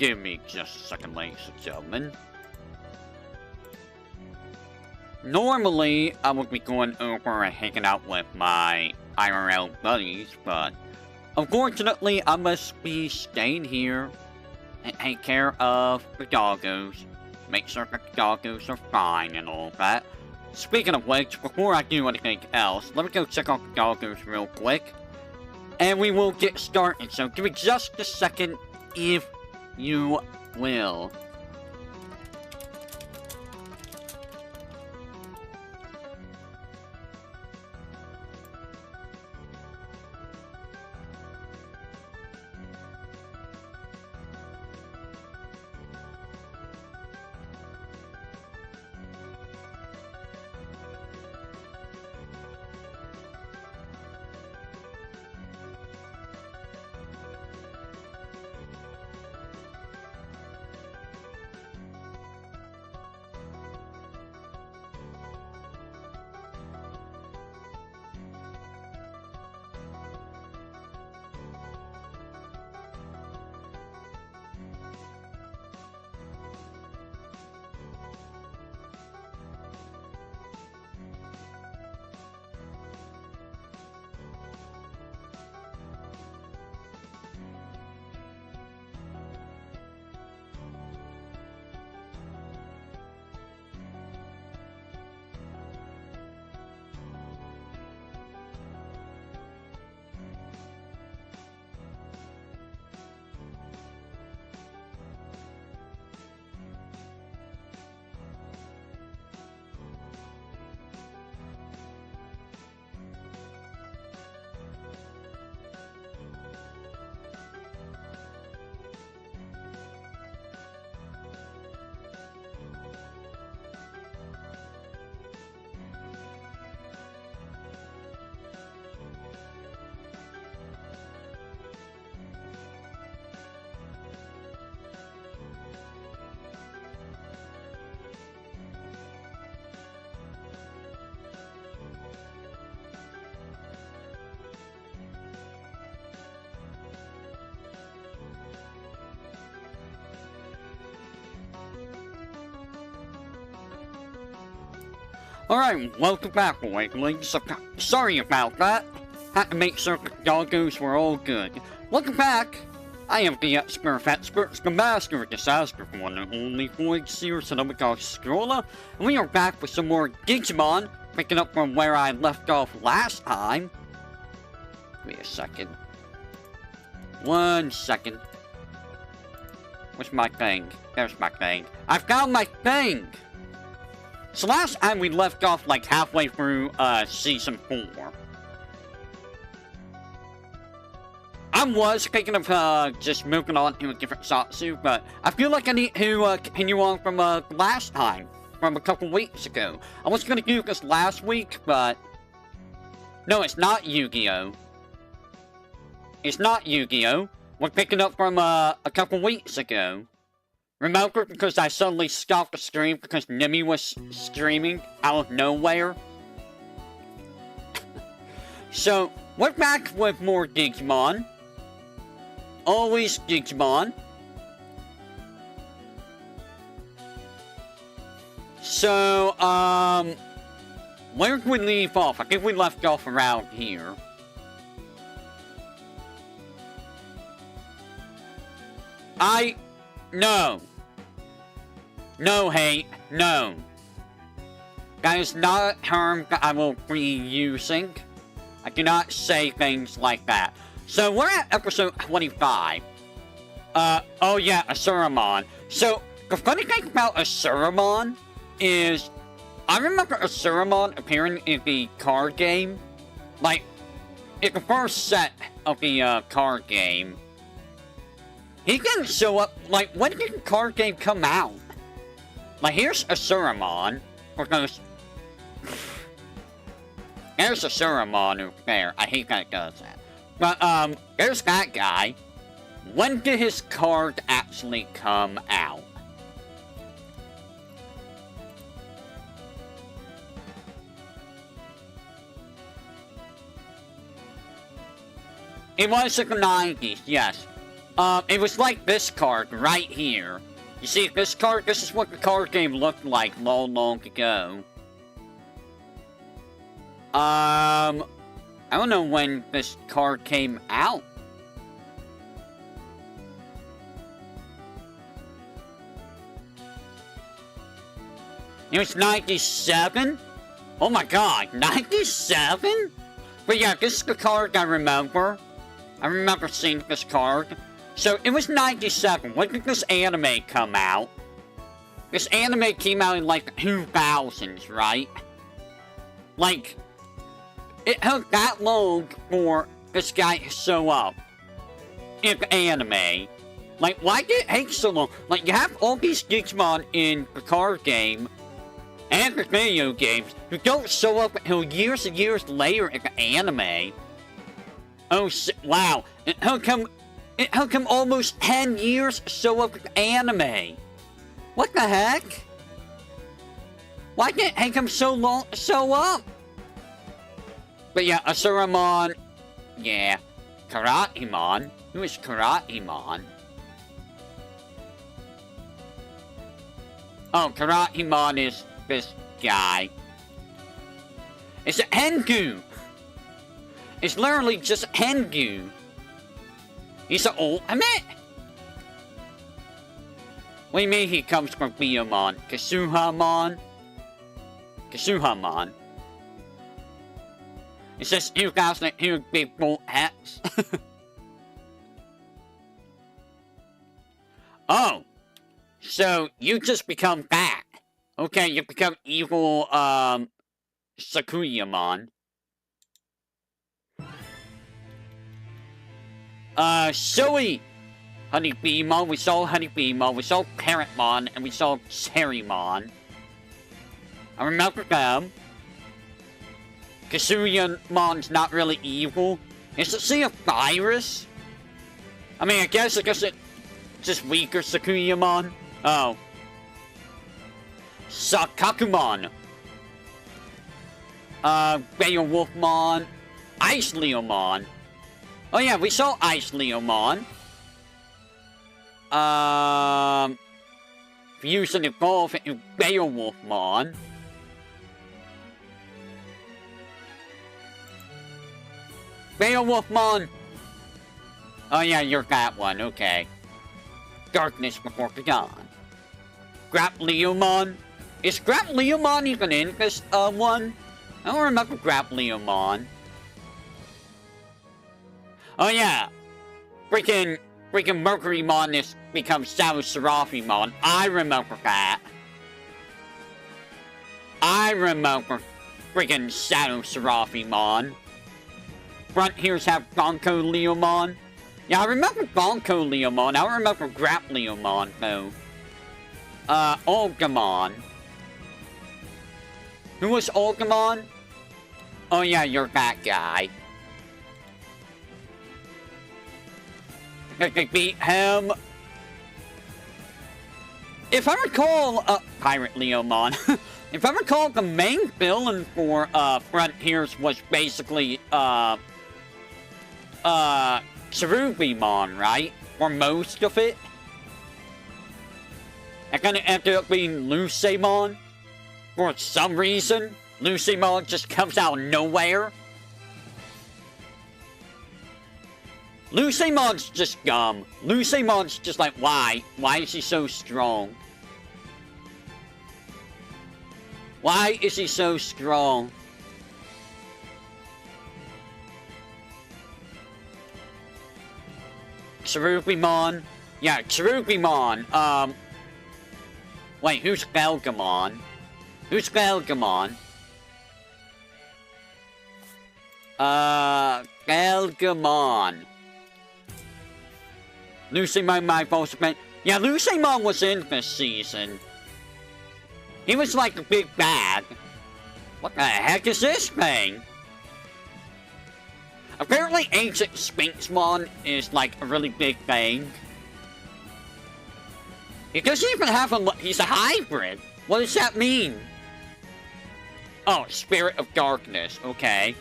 Give me just a second, ladies and gentlemen. Normally, I would be going over and hanging out with my IRL buddies, but unfortunately, I must be staying here and take care of the doggos. Make sure that the doggos are fine and all that. Speaking of which, before I do anything else, let me go check out the doggos real quick. And we will get started, so give me just a second if you will. Alright, welcome back, Wigglings. Sorry about that. Had to make sure the doggos were all good. Welcome back. I am the expert, the master of disaster, the one and only void seer, Sonomic Scroller, and we are back with some more Digimon, picking up from where I left off last time. Give me a second. 1 second. Where's my thing? There's my thing. I found my thing! So last time we left off like halfway through season 4. I was thinking of just moving on to a different Zatsu, but I feel like I need to continue on from last time, from a couple weeks ago. I was gonna do this last week, but no, it's not Yu-Gi-Oh! It's not Yu-Gi-Oh! We're picking up from a couple weeks ago. Remember, because I suddenly stopped the stream because Nimi was streaming out of nowhere? So, we're back with more Digimon. Always Digimon. So, where did we leave off? I think we left off around here. No. No, hate. No. That is not a term that I will be using. I do not say things like that. So, we're at episode 25. Oh yeah, Asuramon. So, the funny thing about Asuramon is, I remember Asuramon appearing in the card game. Like, in the first set of the, card game. He didn't show up, like, when did the card game come out? Like, here's Asuramon. Because... there's Asuramon over there. I hate that it does that. But, there's that guy. When did his card actually come out? It was in the 90s, yes. It was like this card right here. You see this card? This is what the card game looked like long, long ago. I don't know when this card came out. It was 97? Oh my god, 97? But yeah, this is the card I remember. I remember seeing this card. So, it was 97. When did this anime come out? This anime came out in, like, 2000s, right? Like, it took that long for this guy to show up in the anime. Like, why did it take so long? Like, you have all these Digimon in the card game and the video games who don't show up until years and years later in the anime. Oh, wow. It took him almost 10 years to show up in the anime. What the heck? Why did it take him so long to show up? But yeah, Asuramon. Yeah. Karatemon. Who is Karatemon? Oh, Karatemon is this guy. It's a Hengu. It's literally just Hengu. He's an ultimate? What do you mean he comes from Biyomon? Kasuhamon? Kasuhamon. It says 2002 big bull hats. Oh. So, you just become that. Okay, you become evil, Sakuyamon. Silly Honeybeemon, we saw Honeybeemon, we saw Parrotmon, and we saw Cherrymon. I remember them. Kasuyamon's not really evil. Is it a virus? I mean, I guess it's just weaker Sakuyamon. Oh. Sakakumon. Beowulfmon. Ice Leomon. Oh yeah, we saw Ice Leomon. Fusing evolve into Beowulfmon. Beowulfmon! Oh yeah, you're that one, okay. Darkness before the dawn. Grapleomon? Is Grapleomon even in this, one? I don't remember Grapleomon. Oh yeah, freaking Mercurymon is becomes Shadow Seraphimon. I remember that. I remember freaking Shadow Seraphimon. Frontiers have Gonko Leomon. Yeah, I remember Gonko Leomon. I don't remember Grapleomon though. Olgamon. Who was Olgamon? Oh yeah, you're that guy. I can beat him. If I recall, Pirate Leomon. If I recall, the main villain for, Frontiers was basically, Cherubimon, right? For most of it. It kinda ended up being Lucemon. For some reason. Lucemon just comes out of nowhere. Lucemon's just dumb. Lucemon's just like, why? Why is he so strong? Why is he so strong? Cherubimon? Yeah, Cherubimon. Wait, who's Belgamon? Who's Belgamon? Belgamon. Lucemon, my boss man. Yeah, Lucemon was in this season. He was like a big bad. What the heck is this thing? Apparently Ancient Sphinxmon is like a really big thing. He doesn't even have a... He's a hybrid. What does that mean? Oh, Spirit of Darkness. Okay.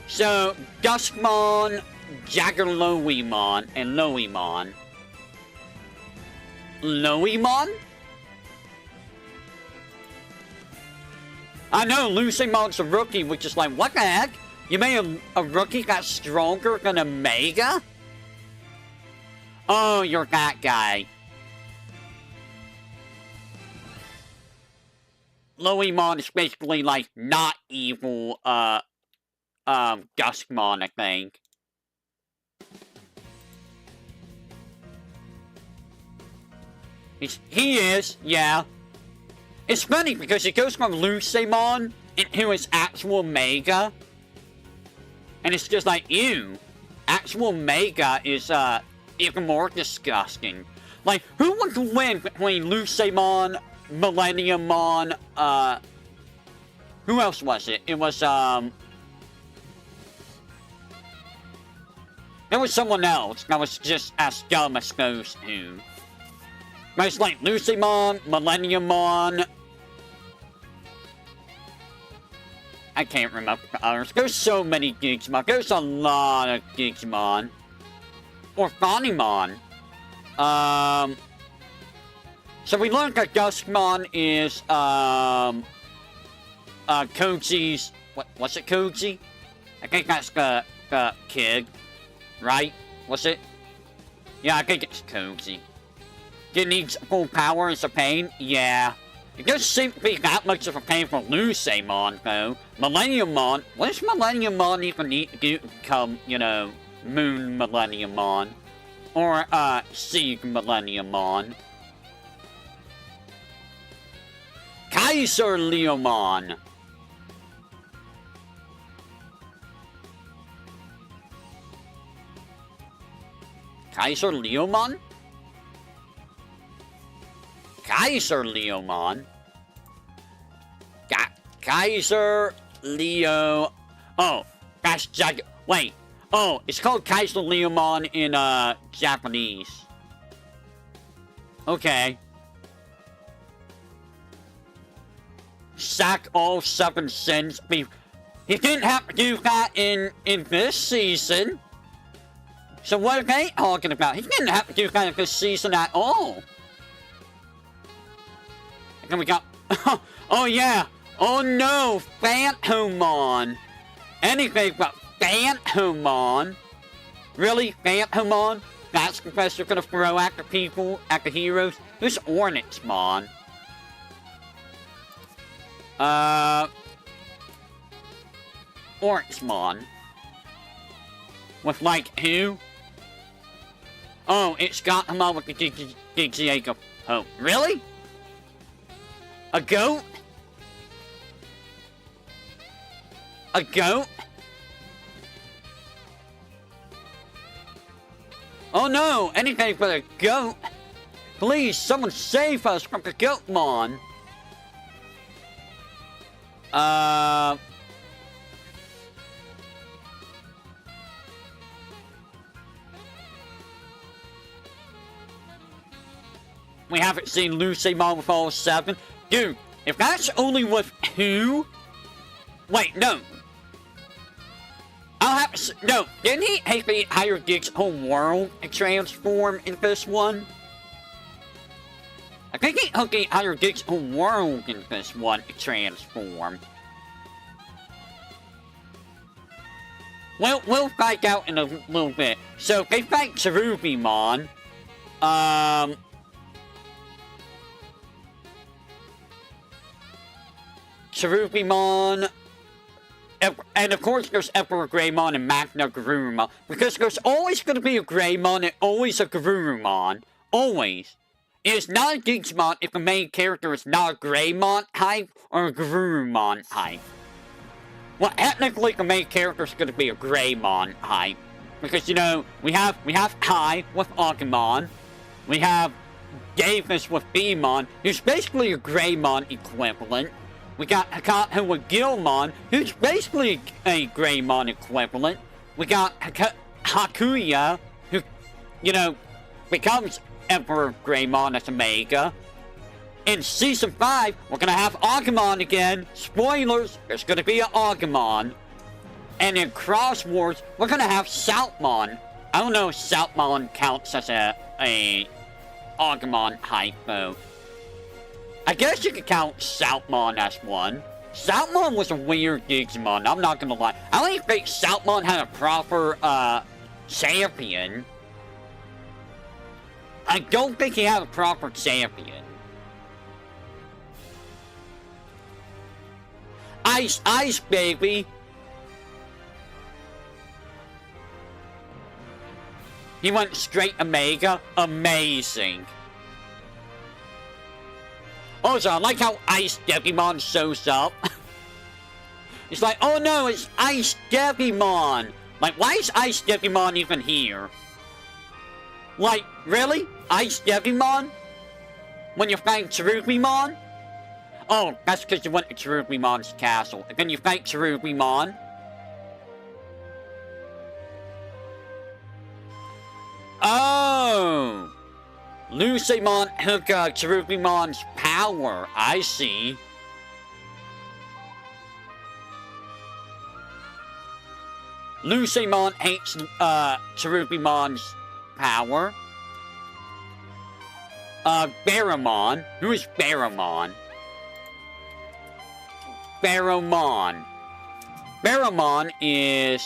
So, Duskmon... Jaggerloimon and Loimon. Loimon? I know Lucimon's a rookie, which is like, what the heck? You made a rookie got stronger than a Mega? Oh, you're that guy. Loimon is basically like not evil, Duskmon, I think. He is, yeah. It's funny because it goes from Lucemon into his actual Mega. And it's just like, ew. Actual Mega is, even more disgusting. Like, who would win between Lucemon, Millenniummon, who else was it? It was, there was someone else that was just as dumb as those two. But it's like Lucemon, Millenniummon. I can't remember the others. There's so many Digimon. There's a lot of Digimon. Or Funimon. So we learned that Duskmon is, Koji's... What's it, Koji? I think that's the kid. Right? Was it? Yeah, I think it's Koji. It needs full power as a pain? Yeah. It doesn't seem to be that much of a pain for Lucemon, though. Millenniummon, what does Millenniummon even need to do to become, you know, Moon Millenniummon? Or, Sieg Millenniummon? Kaiser Leomon! Kaiser Leomon? Kaiser Leomon? Kaiser Leo... Oh, that's wait. Oh, it's called Kaiser Leomon in, Japanese. Okay. Sack all 7 sins. He didn't have to do that in this season. So what are they talking about? He didn't have to do that in this season at all. And then we got... oh yeah! Oh no! Phantomon! Anything but Phantomon! Really? Phantomon? That's the best you're gonna throw at the people, at the heroes? Who's Ornithmon? Ornithmon. With like who? Oh, it's got him on with the Digiegg. Oh, really? A goat? A goat? Oh no! Anything but a goat! Please, someone save us from the Goatmon! We haven't seen Lucemon with all 7. Dude, if that's only with who? Wait, no. I'll have to... No, didn't he hire Dig's whole world to transform in this one? I think he hired Dig's whole world in this one to transform. Well, we'll find out in a little bit. So, they fight Cherubimon. Cherubimon, and of course there's Emperor Greymon and Magna Garurumon, because there's always going to be a Greymon and always a Garurumon, always. It is not a Digimon if the main character is not a Greymon type or a Garurumon type. Well, technically the main character is going to be a Greymon type, because you know, we have Kai with Agumon, we have Davis with Beamon, who's basically a Greymon equivalent. We got Hakata with Gilmon, who's basically a Greymon equivalent. We got Hakuya, who, you know, becomes Emperor Greymon as a Mega. In Season 5, we're gonna have Agumon again. Spoilers, there's gonna be an Agumon. And in Cross Wars, we're gonna have Saltmon. I don't know if Saltmon counts as a Agumon type, though. I guess you could count Saltmon as one. Saltmon was a weird Digimon, I'm not gonna lie. I don't even think Saltmon had a proper, champion. I don't think he had a proper champion. Ice, Ice, baby! He went straight Omega? Amazing. Also, I like how Ice Devimon shows up. It's like, oh no, it's Ice Devimon! Like, why is Ice Devimon even here? Like, really? Ice Devimon? When you find Cherubimon? Oh, that's because you went to Cherubimon's castle. And then you fight Cherubimon. Oh! Lucemon took Cherubimon's power. I see. Lucemon hates Cherubimon's power. Barramon. Who is Barramon? Barramon. Barramon is...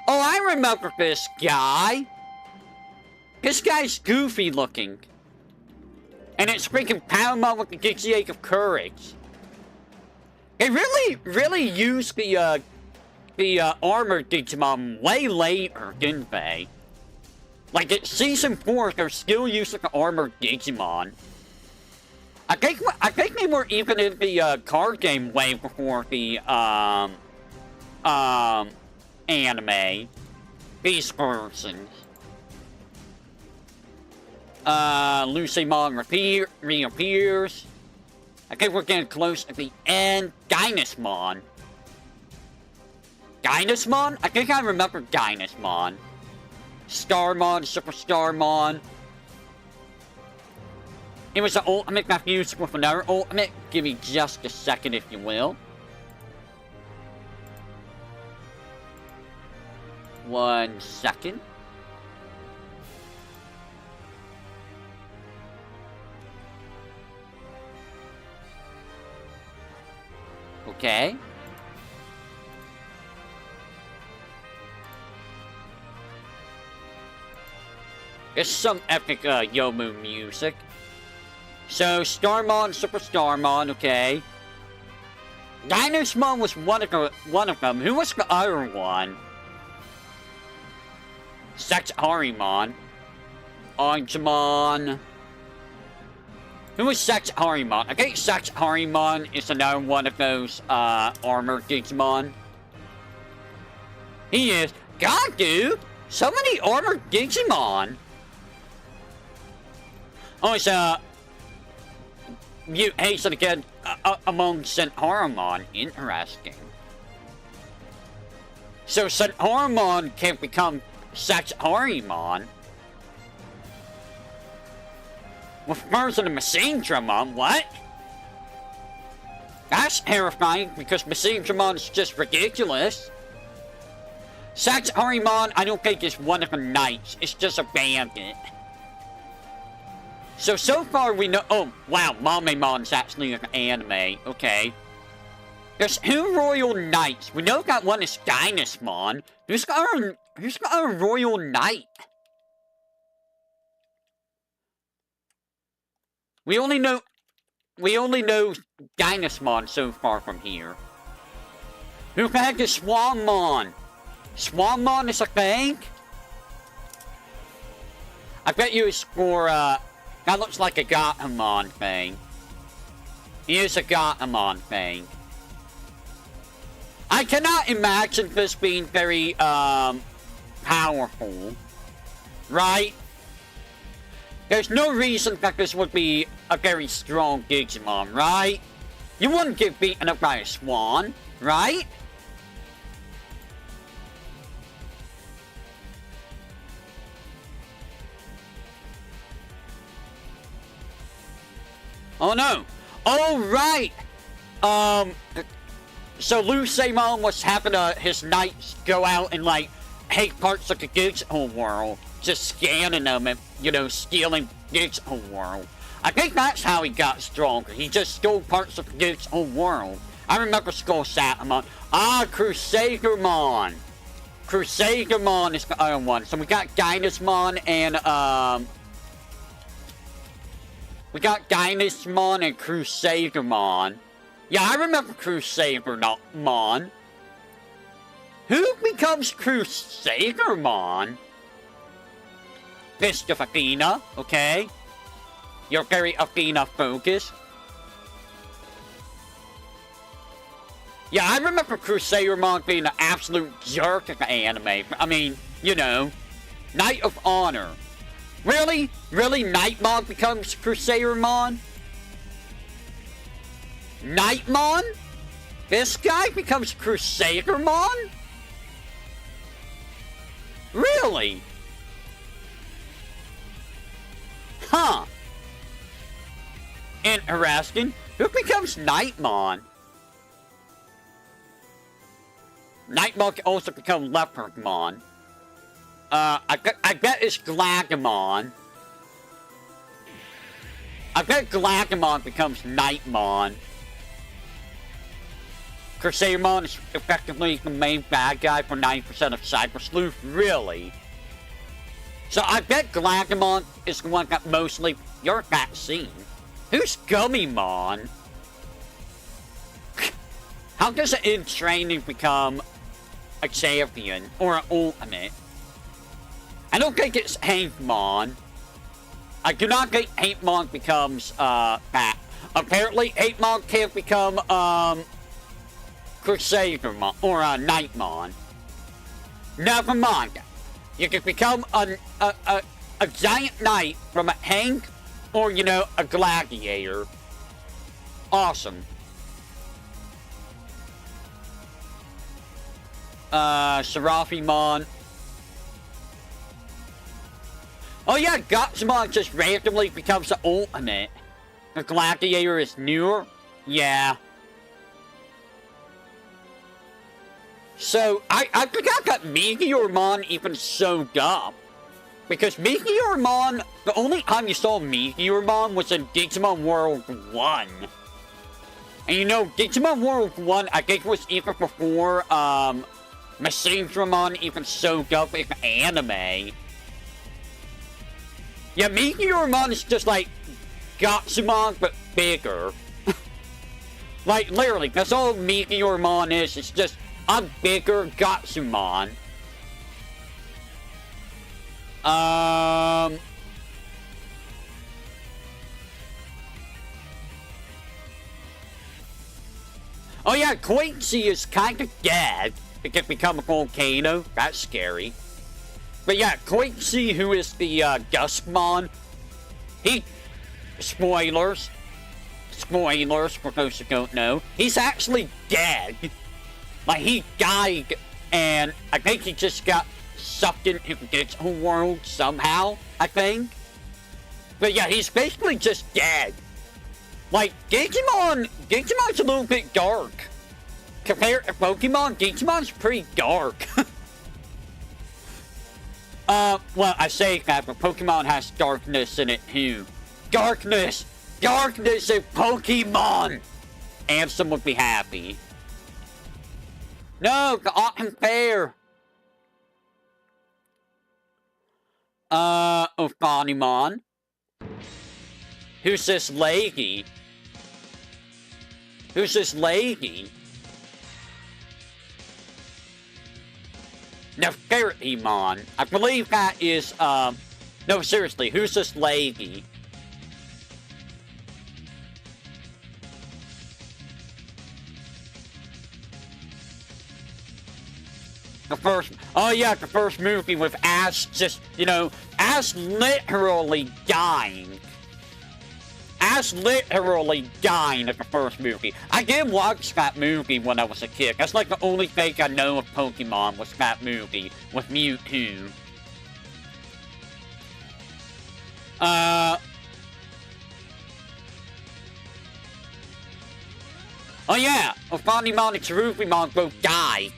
Oh, I remember this guy. This guy's goofy looking. And it's freaking Paramount with the Dixie of Courage. They really used the armored Digimon way later, didn't they? Like, at Season 4, they're still using the armored Digimon. I think they were even in the card game way before the anime. These versions. Lucemon reappears. I think we're getting close to the end. Dynasmon. Dynasmon? I think I remember Dynasmon. Starmon, Super Starmon. It was an ultimate that fused with another ultimate. Give me just a second, if you will. 1 second. Okay. It's some epic Yomu music. So, Starmon, Super Starmon, okay. Dynasmon was one of them. Who was the other one? Saxharimon. Arjamon. Who is Saxharimon? I think Saxharimon is another one of those, armored Digimon. He is. God, dude! So many armored Digimon! Oh, it's, mutation again among Saxharimon. Interesting. So, Saxharimon can become Saxharimon. With first of the Messenger-mon, what? That's terrifying, because Messenger-mon's just ridiculous. Saxharimon, I don't think is one of the knights, it's just a bandit. So far we know- oh, wow, Mamemon's actually an anime, okay. There's 2 royal knights, we know that one is Dynasmon. Who's got a royal knight? We only know Dynasmon so far from here. Who the heck is Swanmon? Swanmon is a thing? I bet you it's for, that looks like a Gatomon thing. It is a Gatomon thing. I cannot imagine this being very, powerful. Right? There's no reason that this would be a very strong Digimon, right? You wouldn't get beaten up by a swan, right? Oh no! Oh right! So Lusamon was having his knights go out and, like, take parts of the digital world, just scanning them and, you know, stealing digital world. I think that's how he got stronger. He just stole parts of the digital world. I remember Skull Satamon. Ah, Crusadermon. Crusadermon is the other one. So we got Dynasmon and, we got Dynasmon and Crusadermon. Yeah, I remember Crusadermon. Who becomes Crusadermon? Fist of Athena, okay. You're very Athena focused. Yeah, I remember Crusadermon being an absolute jerk in the anime. I mean, you know, Knight of Honor. Really? Really? Nightmon becomes Crusadermon? Nightmon? This guy becomes Crusadermon? Really? Huh. Interesting. Who becomes Nightmon? Nightmon can also become Leopardmon. I bet it's Glagomon. I bet Glagomon becomes Nightmon. Crusadermon is effectively the main bad guy for 90% of Cyber Sleuth. Really? So I bet Glagomon is the one that mostly... You're at that scene. Who's Gummymon? How does it in training become a champion or an ultimate? I don't think it's Hankmon. I do not think Hankmon becomes that. Apparently Hankmon can't become Crusadermon or Nightmon. Never mind. You can become a giant knight from a Hank or, you know, a gladiator. Awesome. Seraphimon. Oh yeah, Gotsumon just randomly becomes the ultimate. The gladiator is newer? Yeah. So, I forgot that Meteormon even showed up. Because Meteormon, the only time you saw Meteormon was in Digimon World 1. And you know, Digimon World 1, I think was even before, Machinedramon even showed up in the anime. Yeah, Meteormon is just like Gotsumon, but bigger. Like, literally, that's all Meteormon is. It's just a bigger Gotsumon. Oh yeah, Koichi is kind of dead. It can become a volcano. That's scary. But yeah, Koichi, who is the Duskmon, he... Spoilers. Spoilers for those who don't know. He's actually dead. Like, he died, and I think he just got sucked into the digital world somehow, I think. But yeah, he's basically just dead. Like, Digimon's a little bit dark. Compared to Pokemon, Digimon's pretty dark. Well, I say that, but Pokemon has darkness in it too. Darkness! Darkness in Pokemon! Ansem would be happy. No, the Autumn Fair! Ophanimon. Who's this lady? Who's this lady? Nefertimon. I believe that is, no, seriously, who's this lady? The first, oh yeah, the first movie with Ash just, you know, Ash literally dying. Ash literally dying in the first movie. I did watch that movie when I was a kid. That's like the only thing I know of Pokemon was that movie with Mewtwo. Oh yeah, Ophanimon and Cherubimon both died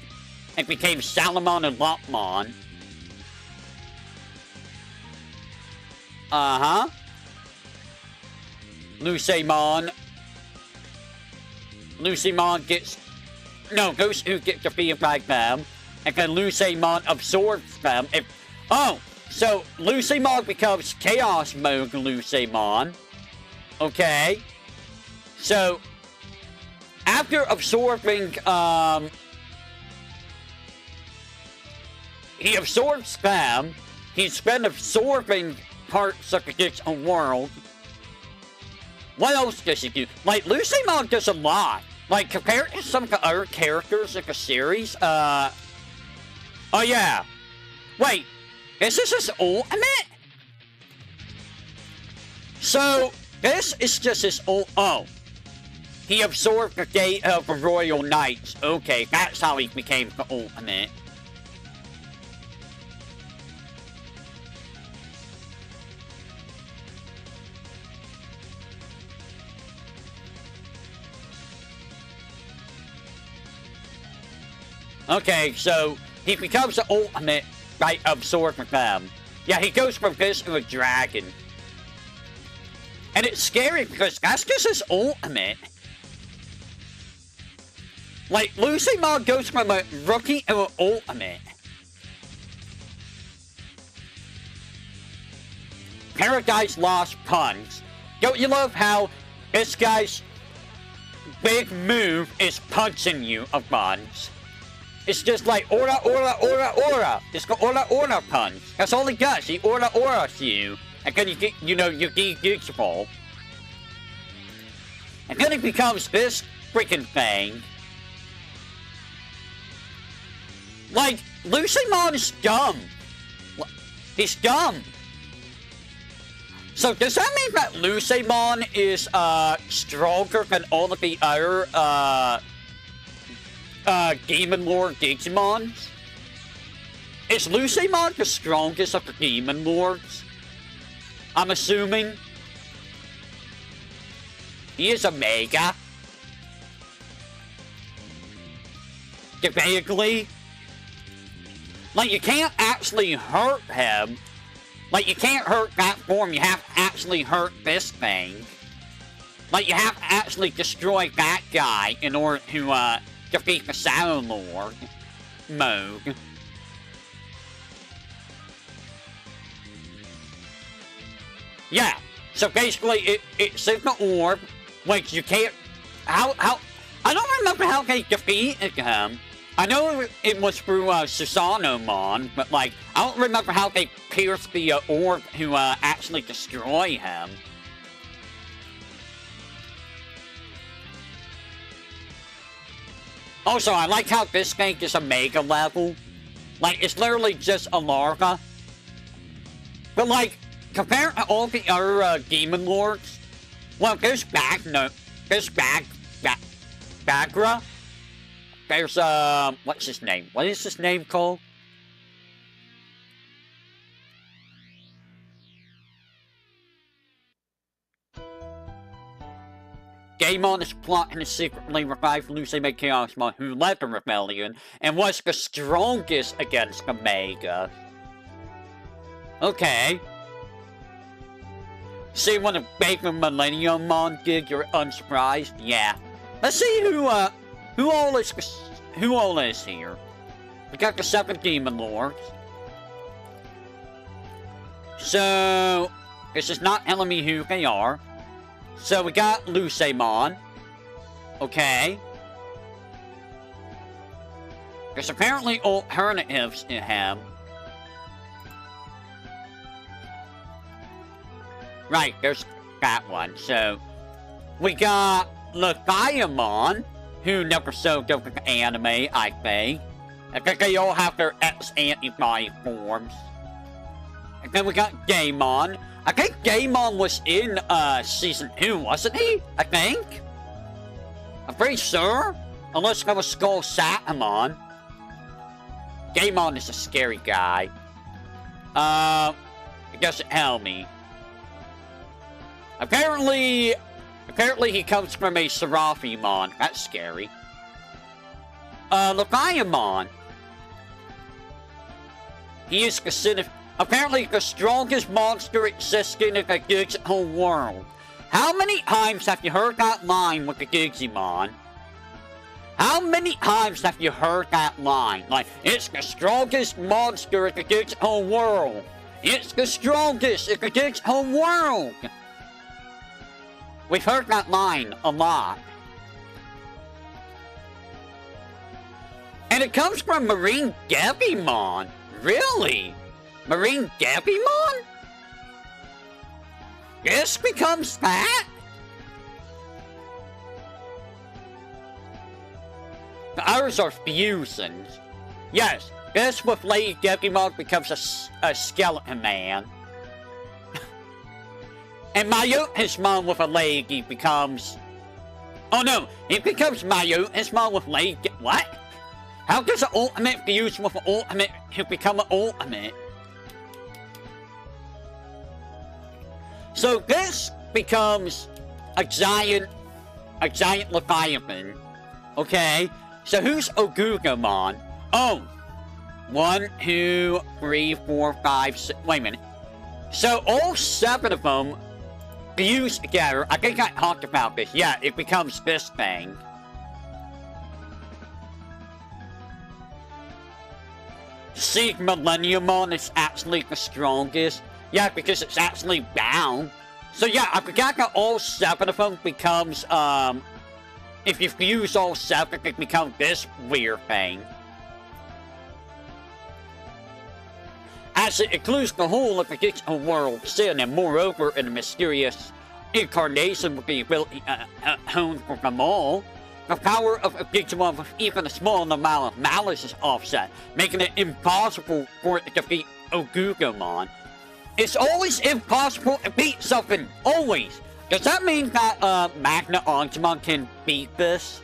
and became Salamon and Lopmon. Uh-huh. Lucemon gets... No, goes who gets defeated by them. And then Lucemon absorbs them. Oh, so Lucemon becomes Chaos Mode Lucemon. Okay. So, after absorbing, he absorbs them. He's been absorbing parts of the digital world. What else does he do? Like, Lucemon does a lot. Like, compared to some of the other characters in the series, oh yeah. Wait, is this his ultimate? So, this is just his oh. He absorbed the Gate of the Royal Knights. Okay, that's how he became the ultimate. Okay, so he becomes the ultimate by absorbing them. Yeah, he goes from this to a dragon. And it's scary because that's just his ultimate. Like, Lucemon goes from a rookie to an ultimate. Paradise Lost puns. Don't you love how this guy's big move is punching you a bunch? It's just like, aura, aura, aura, aura. It's got aura, aura punch. That's all he does. He aura, auras you. And then you get, you know, you D-Digimon. And then it becomes this freaking thing. Like, Lucemon is dumb. He's dumb. So does that mean that Lucemon is, stronger than all of the other, Demon Lord Digimons? Is Lucemon the strongest of the Demon Lords? I'm assuming. He is a Mega. Debatably. Like, you can't actually hurt him. Like, you can't hurt that form. You have to actually hurt this thing. Like, you have to actually destroy that guy in order to, defeat the Shadow Lord mode. Yeah, so basically it's in the orb, which you can't... How... I don't remember how they defeated him. I know it was through Susanomon, but like, I don't remember how they pierced the orb to actually destroy him. Also, I like how this thing is a Mega level. Like, it's literally just a larva. But like, compared to all the other Demon Lords, well, there's Bagra. There's, what's his name? What is his name called? Daemon is plotting to secretly revive Lucemon Chaosmon, who led the rebellion, and was the strongest against the Mega. Okay. See when the Baker Millennium Mon did, you're unsurprised? Yeah. Let's see who all is here. We got the 7 Demon Lords. So, this is not telling me who they are. So we got Lucemon. Okay. There's apparently alternatives in him. Right, there's that one. So, we got Lithiamon, who never showed up in the anime, I think. I think they all have their ex-antibody forms. And then we got Daemon. I think Daemon was in, Season 2, wasn't he? I think? I'm pretty sure. Unless there was Skull Satamon. Daemon is a scary guy. It doesn't tell me. Apparently, Apparently he comes from a Seraphimon. That's scary. Leviathan. He is considered apparently the strongest monster existing in the digital world. How many times have you heard that line with the Digimon? How many times have you heard that line? Like, it's the strongest monster in the digital world. It's the strongest in the digital world. We've heard that line a lot. And it comes from Marine Devimon. Really? Marine Devimon? This becomes that? The others are fusions. Yes, this with Lady Devimon becomes a skeleton man. And Mayutismon with a lady becomes... Oh no, it becomes Mayutismon with Lady... What? How does an ultimate fuse with an ultimate to become an ultimate? So this becomes a giant Leviathan. Okay? So who's Ogugamon? Oh! 1, 2, 3, 4, 5, 6... Wait a minute. So all 7 of them fuse together. I think I talked about this. Yeah, it becomes this thing. Seed Millenniumon is actually the strongest. Yeah, because it's actually bound. So yeah, I forgot that all 7 of them becomes, if you fuse all 7, it becomes this weird thing. As it includes the whole of the digital world sin, and moreover, in a mysterious incarnation with the ability honed for them all, the power of a Digimon with even a small amount of malice is offset, making it impossible for it to defeat Ogugamon. It's always impossible to beat something, always! Does that mean that Magna Angemon can beat this?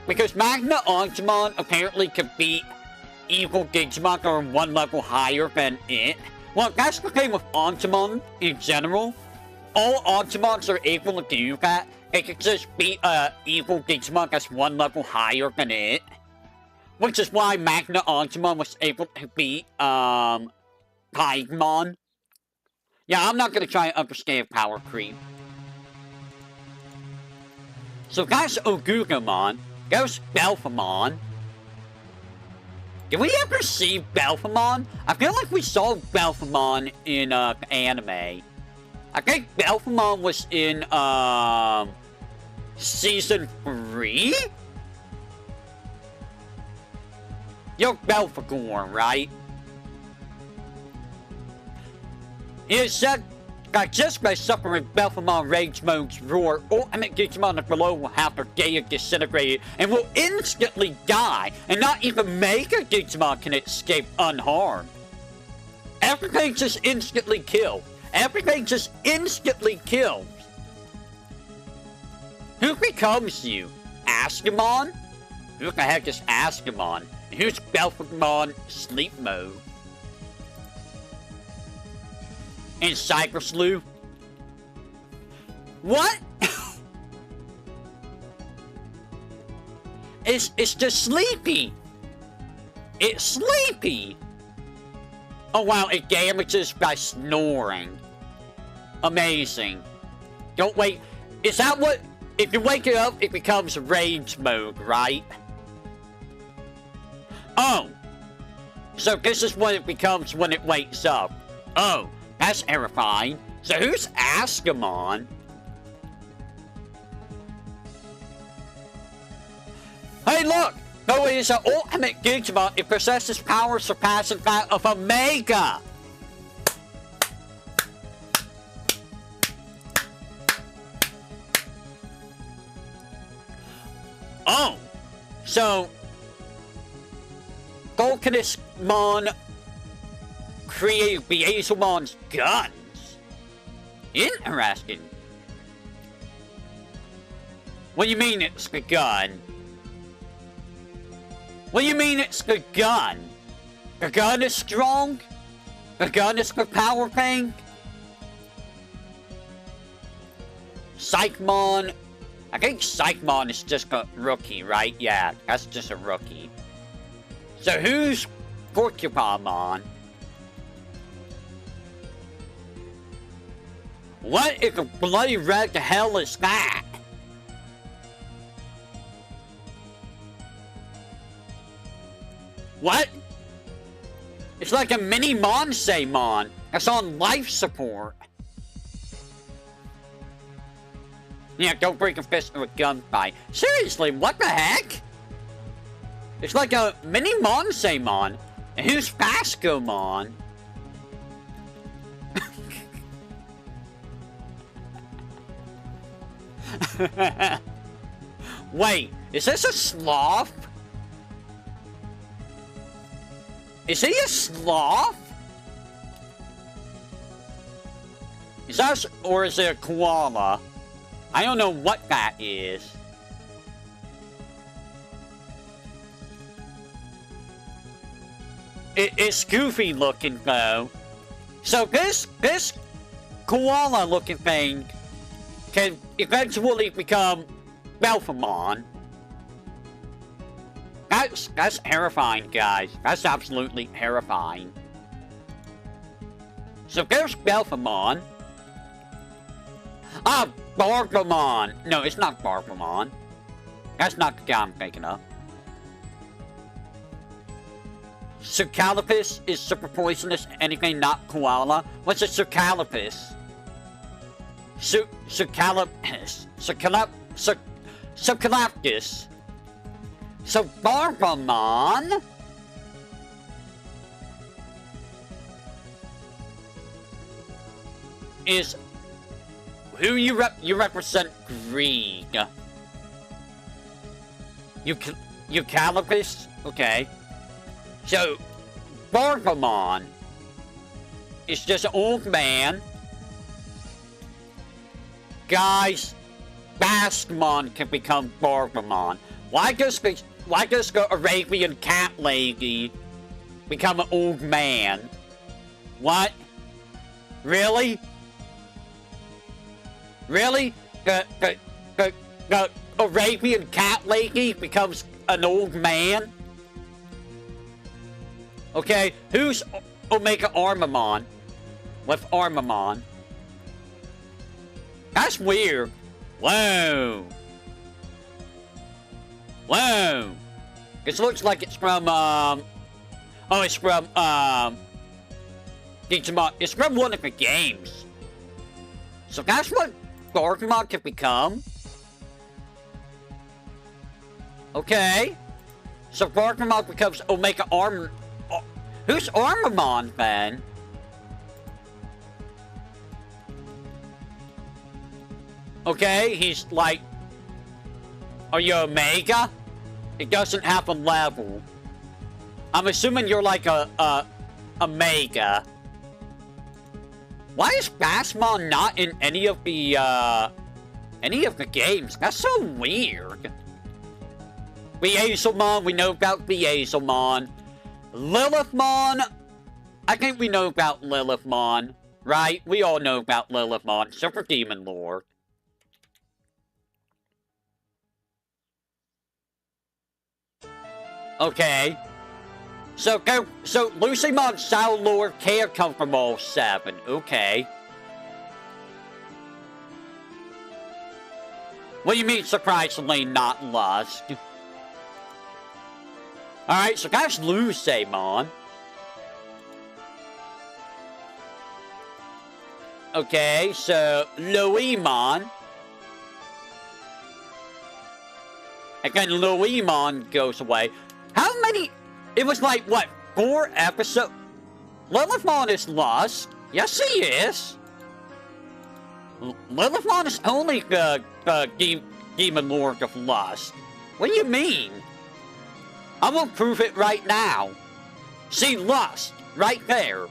Because Magna Angemon apparently can beat evil Digimon that are 1 level higher than it. Well, that's the thing with Angemon in general. All Angemons are able to do that. They can just beat evil Digimon that's 1 level higher than it. Which is why Magna Angemon was able to beat Paimon. Yeah, I'm not gonna try and understand power creep. So that's Ogugamon. There's Belphamon. Did we ever see Belphamon? I feel like we saw Belphamon in the anime. I think Belphamon was in Season 3? You're Belphegor, right? It is said that just by suffering Belphamon Rage Mode's roar, ultimate Digimon below will have their Gaia disintegrated and will instantly die, and not even Mega Digimon can escape unharmed. Everything just instantly killed. Everything just instantly kills. Who becomes you? Askamon? Who the heck is Askamon? And who's Belphamon Sleep Mode? And Cyberslew? What? It's just sleepy. It's sleepy. Oh wow, it damages by snoring. Amazing. Don't wait. Is that what... If you wake it up, it becomes rage mode, right? Oh. So this is what it becomes when it wakes up. Oh. That's terrifying. So who's Askamon? Hey look! Though it is an ultimate Digimon, it possesses power surpassing that of a Mega! Oh! So... Golkanismon created Beazelmon's guns. Interesting. What do you mean it's the gun? What do you mean it's the gun? The gun is strong? The gun is the power thing? Psychmon. I think Psychmon is just a rookie, right? Yeah, that's just a rookie. So who's Porcupine? What in the bloody red the hell is that? What? It's like a mini Monsaemon that's on life support. Yeah, don't break a fist with a gunfight. Seriously, what the heck? It's like a mini Monsaemon. And who's Fascomon? Wait, is this a sloth? Is he a sloth? Is that, or is it a koala? I don't know what that is. It's goofy looking though. So this koala looking thing can eventually become Belphamon. That's terrifying, guys. That's absolutely terrifying. So there's Belphamon. Ah, Bargamon. No, it's not Bargamon. That's not the guy I'm thinking of. Sucalipus is super poisonous. Anything not koala. What's a Sucalipus? Sucalipus. Sucalapus. So Bargamon is who you represent Greed. Eucalyptus? Okay. So Bargamon is just an old man. Guys, Baskmon can become Bargamon. Why does the Arabian cat lady become an old man? What? Really? Really? The Arabian cat lady becomes an old man? Okay, who's Omega Armamon? With Armamon? That's weird. Whoa. Whoa. This looks like it's from, oh, it's from, Digimon. It's from one of the games. So that's what Gargamon can become? Okay. So Gargamon becomes Omega Arm... Who's Armamon, then? Okay, he's like... Are you Omega? It doesn't have a level. I'm assuming you're like a Omega. Why is Bassmon not in any of the games? That's so weird. Beazelmon, we know about Beazelmon. Lilithmon, I think we know about Lilithmon, right? We all know about Lilithmon, Super Demon Lord. Okay. So Lucymon, Soul Lord can't come from all 7. Okay. What do you mean, surprisingly, not Lust? Alright, so that's Lucymon. Okay, so Luimon. Again, Luimon goes away. How many... It was like, what, 4 episodes? Lilithmon is Lust. Yes, he is. Lilithmon is only the Demon Lord of Lust. What do you mean? I will prove it right now. See Lust, right there.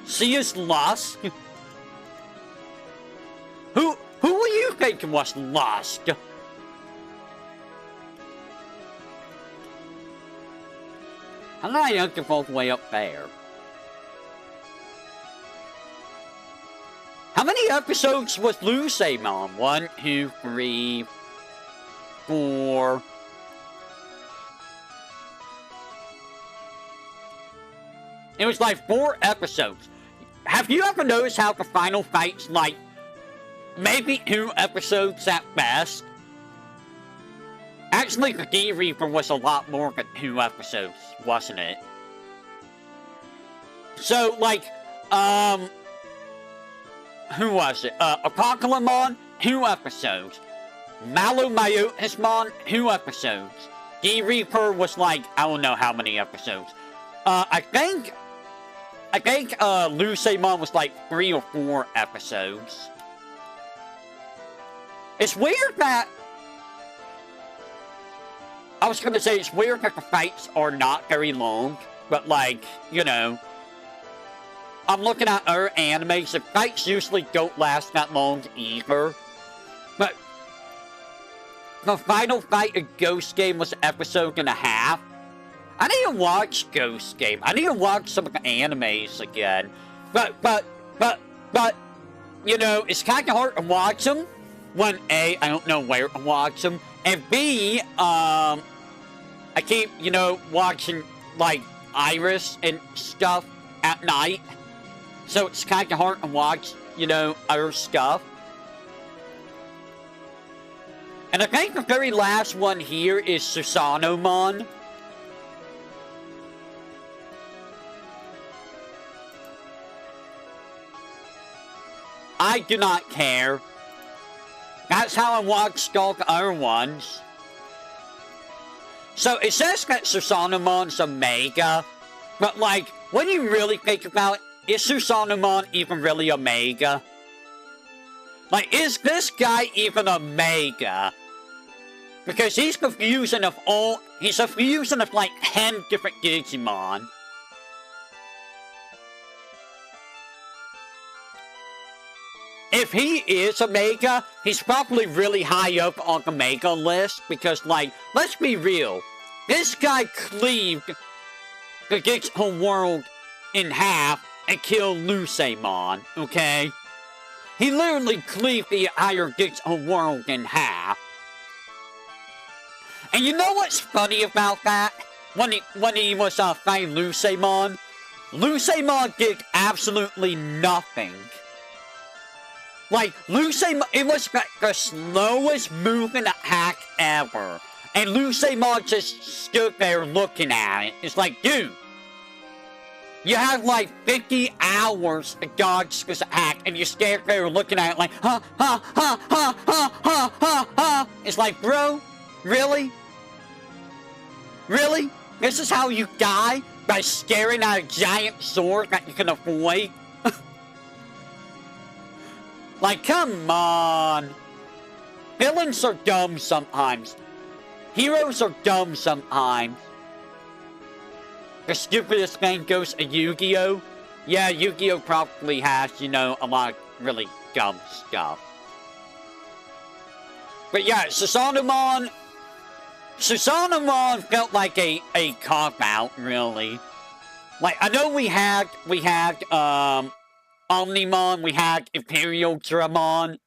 See his Lust? Who were you thinking was Lust? How did I not get all the way up there? How many episodes was Lusamon? 1, 2, 3, 4. It was like 4 episodes. Have you ever noticed how the final fight's like maybe 2 episodes at best? Actually, the D-Reaper was a lot more than 2 episodes, wasn't it? So, like, who was it? Apocalypse, 2 episodes. Malomyotismon, 2 episodes. D-Reaper was like, I don't know how many episodes. I think Lusamon was like 3 or 4 episodes. It's weird that... I was gonna say, it's weird that the fights are not very long, but like, you know... I'm looking at other animes, the fights usually don't last that long either. But... the final fight of Ghost Game was an episode and a half. I need to watch Ghost Game. I need to watch some of the animes again. But, you know, it's kind of hard to watch them. When A, I don't know where to watch them. And B, I keep, you know, watching, like, Iris and stuff at night. So it's kind of hard to watch, you know, other stuff. And I think the very last one here is Susanomon. I do not care. That's how I watched all the other ones. So it says that Susanomon's a mega, but like, when you really think about it, is Susanomon even really a mega? Like, is this guy even a mega? Because he's the fusion of he's a fusion of like 10 different Digimon. If he is a mega, he's probably really high up on the mega list, because, like, let's be real. This guy cleaved the digital world in half and killed Lusamon, okay? He literally cleaved the entire digital world in half. And you know what's funny about that? When he was fighting Lusamon, Lusamon did absolutely nothing. Like, Lusamon, it was like the slowest moving attack ever. And Lusamon just stood there looking at it. It's like, dude, you have like 50 hours to dodge this attack, and you stand there looking at it like, ha, ha, ha, ha, ha, ha, ha, ha. It's like, bro, really? Really? This is how you die? By staring at a giant sword that you can avoid? Like, come on. Villains are dumb sometimes. Heroes are dumb sometimes. The stupidest thing goes to Yu-Gi-Oh! Yeah, Yu-Gi-Oh! Probably has, you know, a lot of really dumb stuff. But yeah, Susanomon felt like a cop-out, really. Like, I know we had, Omnimon, we had Imperial Dramon,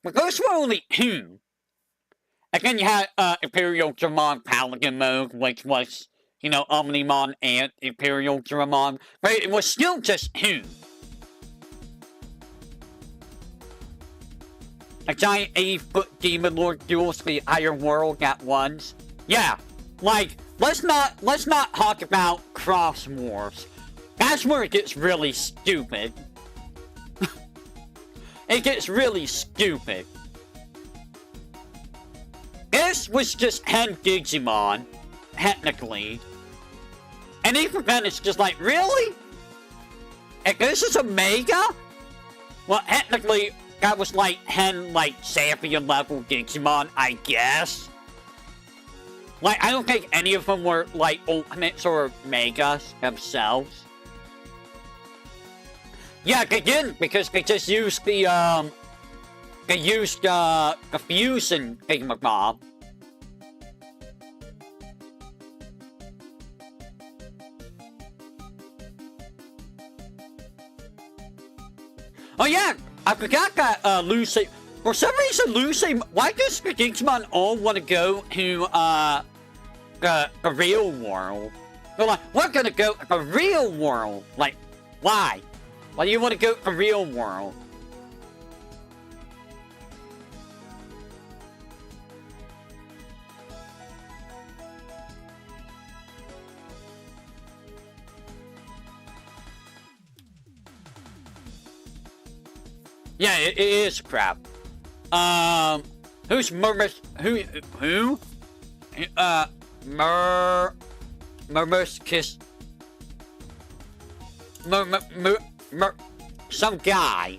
but those were only 2. And then you had Imperial Dramon Paladin mode, which was, you know, Omnimon and Imperial Dramon, but it was still just 2. A giant 80-foot demon lord duels the entire world at once. Yeah, like, let's not talk about Cross Wars. That's where it gets really stupid. It gets really stupid. This was just 10 Digimon, technically. And even then, it's just like, really? If this is a Mega? Well, technically, that was like 10, like, champion level Digimon, I guess. Like, I don't think any of them were, like, Ultimates or Megas themselves. Yeah, they didn't, because they just used the fusion thingamabob. Oh yeah, I forgot that, Lucy... For some reason, Lucy... Why does the Digimon all want to go to, the real world? They're like, we're gonna go to the real world. Like, why? Why do you want to go to the real world? Yeah, it is crap. Who's Murmus? Who? Murmus some guy.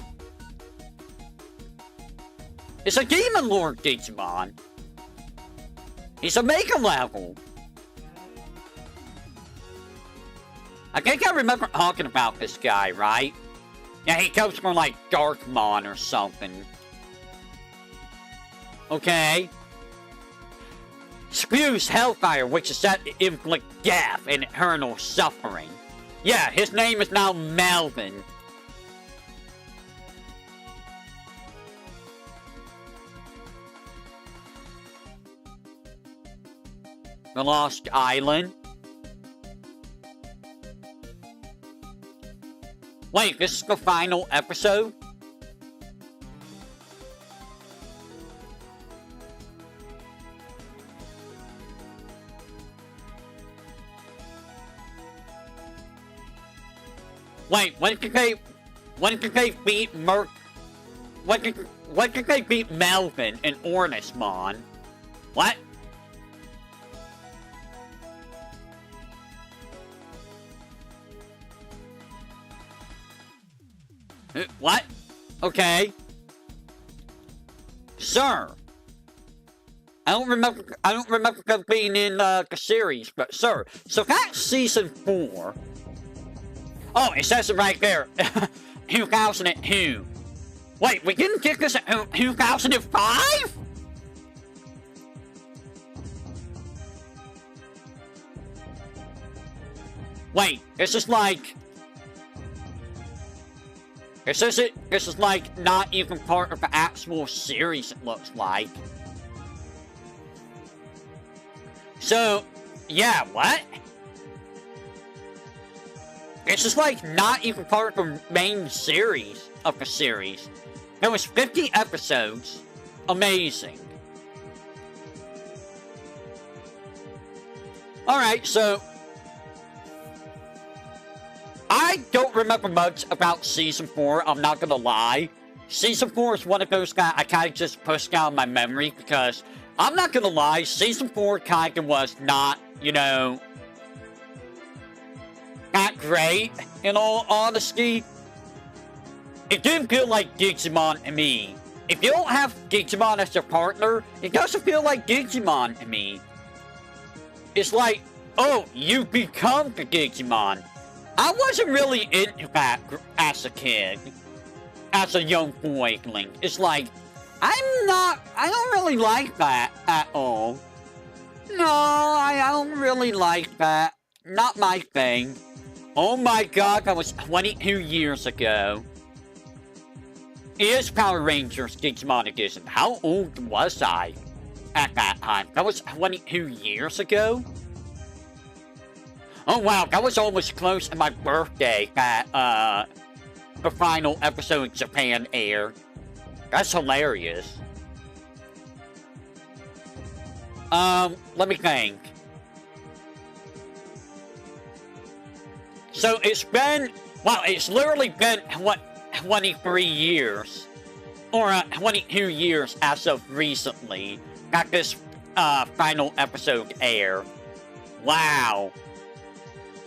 It's a Demon Lord Digimon. He's a Mega level. I think I remember talking about this guy, right? Yeah, he comes from, like, Darkmon or something. Okay. Spews hellfire, which is set to inflict death and eternal suffering. Yeah, his name is now Melvin. The Lost Island. Wait, this is the final episode? Wait, when did they beat when did they beat Melvin and Ornismon? What? What? Okay. Sir. I don't remember them being in the series, but sir. So that's season 4. Oh, it says it right there. 2002. Wait, we didn't get this at 2005? Wait, this is like... This is like not even part of the actual series, it looks like. So, yeah, what? This is like not even part of the main series of the series. There was 50 episodes. Amazing. Alright, so... I don't remember much about Season 4, I'm not gonna lie. Season 4 is one of those that I kind of just pushed down my memory because, I'm not gonna lie, Season 4 kind of was not, you know, not great, in all honesty. It didn't feel like Digimon to me. If you don't have Digimon as your partner, it doesn't feel like Digimon to me. It's like, oh, you become the Digimon. I wasn't really into that as a kid. As a young boyling. It's like, I don't really like that at all. No, I don't really like that. Not my thing. Oh my god, that was 22 years ago. It is Power Rangers Digimon Edition. How old was I at that time? That was 22 years ago? Oh wow, that was almost close to my birthday that, the final episode in Japan aired. That's hilarious. Let me think. So it's been, wow, it's literally been, what, 23 years. Or, 22 years as of recently that this, final episode aired. Wow.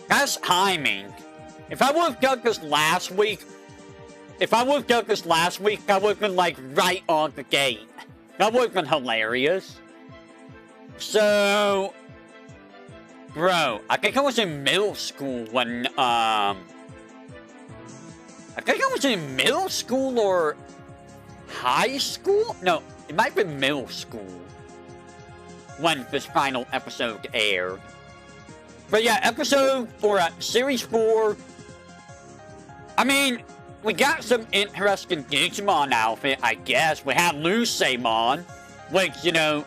That's timing. If I would've done this last week, that would've been, like, right on the gate. That would've been hilarious. So... Bro, I think I was in middle school when, I think I was in middle school or high school? No, it might have been middle school when this final episode aired. But yeah, series 4, I mean, we got some interesting Digimon outfit, I guess. We have Lucemon, which, you know,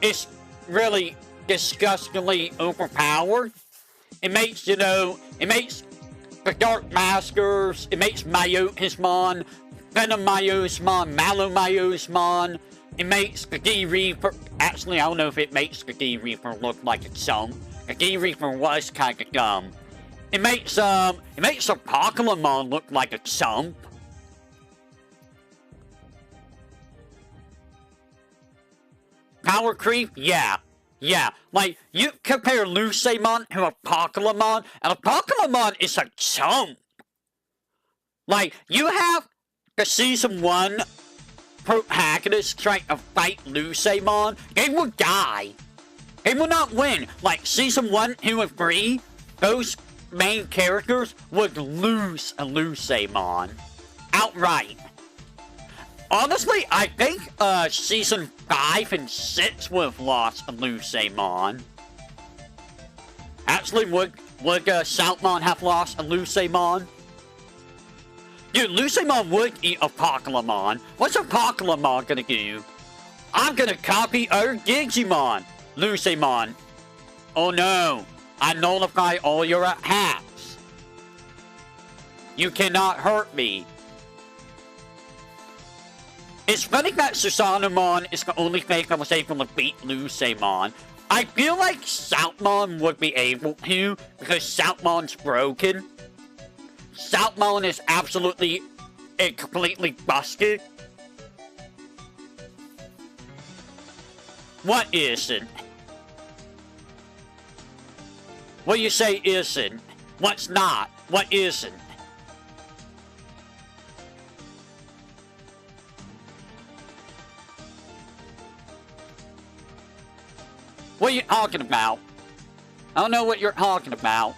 is really disgustingly overpowered. It makes, you know, it makes the Dark Maskers, it makes Myotismon, Venom Myotismon, Malo Myotismon, it makes the D-Reaper, actually I don't know if it makes the D-Reaper look like a chump. The D-Reaper was kinda dumb. It makes a Pokemon look like a chump. Power creep? Yeah. Yeah. Like, you compare Lucemon to a Pokemon, and a Pokemon is a chump. Like, you have the Season 1 protagonist trying to fight Lucemon, they will die. They will not win. Like, Season 1, 2, and 3, those main characters would lose a Lucemon. Outright. Honestly, I think Season 5 and 6 would have lost a Lucemon. Actually, would Saltmon have lost a Lucemon? Dude, Lucemon would eat a Pokemon. What's a Pokemon gonna do? I'm gonna copy our Digimon. Lucemon. Oh no. I nullify all your attacks. You cannot hurt me. It's funny that Susanamon is the only thing that was able to beat Lucemon. I feel like Saltmon would be able to, because Saltmon's broken. Saltmon is absolutely and completely busted. What isn't? What do you say isn't? What's not? What isn't? What are you talking about? I don't know what you're talking about.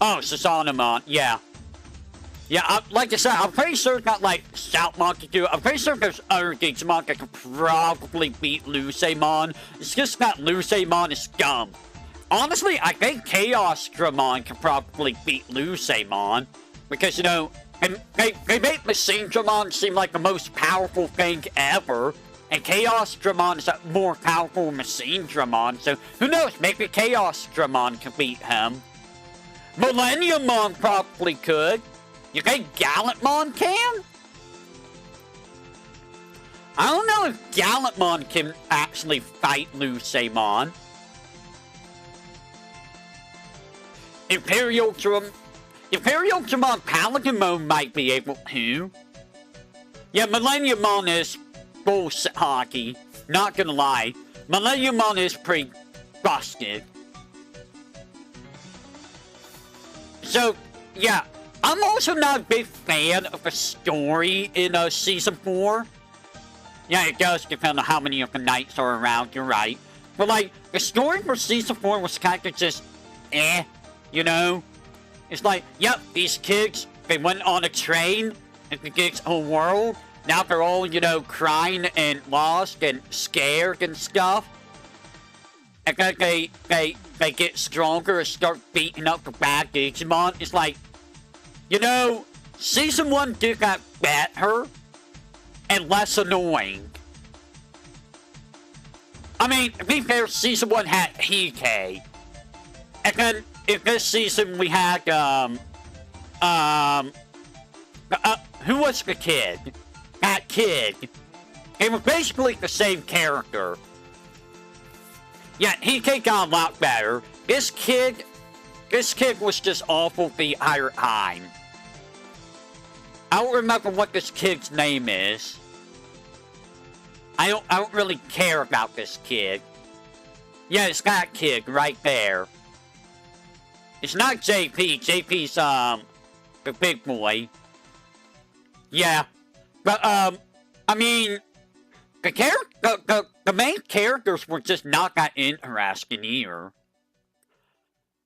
Oh, Susanamon, yeah. Yeah, like I said, I'm pretty sure that, like, Saltmon can do it. I'm pretty sure there's other Digimon that could probably beat Lucemon. It's just that Lucemon is dumb. Honestly, I think Chaos Dramon can probably beat Lucemon. Because, you know, they make Machine Dramon seem like the most powerful thing ever. And Chaos Dramon is a more powerful Machine Dramon. So, who knows, maybe Chaos Dramon can beat him. Millenniumon probably could. You think Gallantmon can? I don't know if Gallantmon can actually fight Lucemon. Imperial Dramon Paladinmon might be able to. Yeah, Millenniumon is bullshit hockey. Not gonna lie. Millenniumon is pretty busted. So, yeah, I'm also not a big fan of the story in Season 4. Yeah, it does depend on how many of the knights are around, you're right. But, like, the story for Season 4 was kind of just, you know? It's like, yep, these kids, they went on a train in the kids' whole world. Now they're all, you know, crying and lost and scared and stuff. And then they get stronger and start beating up the bad Digimon. It's like, you know, Season 1 did got better and less annoying. I mean, to be fair, Season 1 had Hike. And then in this season we had, who was the kid? That kid. It was basically the same character. Yeah, Hike got a lot better. This kid was just awful the entire time. I don't remember what this kid's name is. I don't really care about this kid. Yeah, it's that kid right there. It's not JP. JP's, the big boy. Yeah. But, I mean, the main characters were just not that interesting either.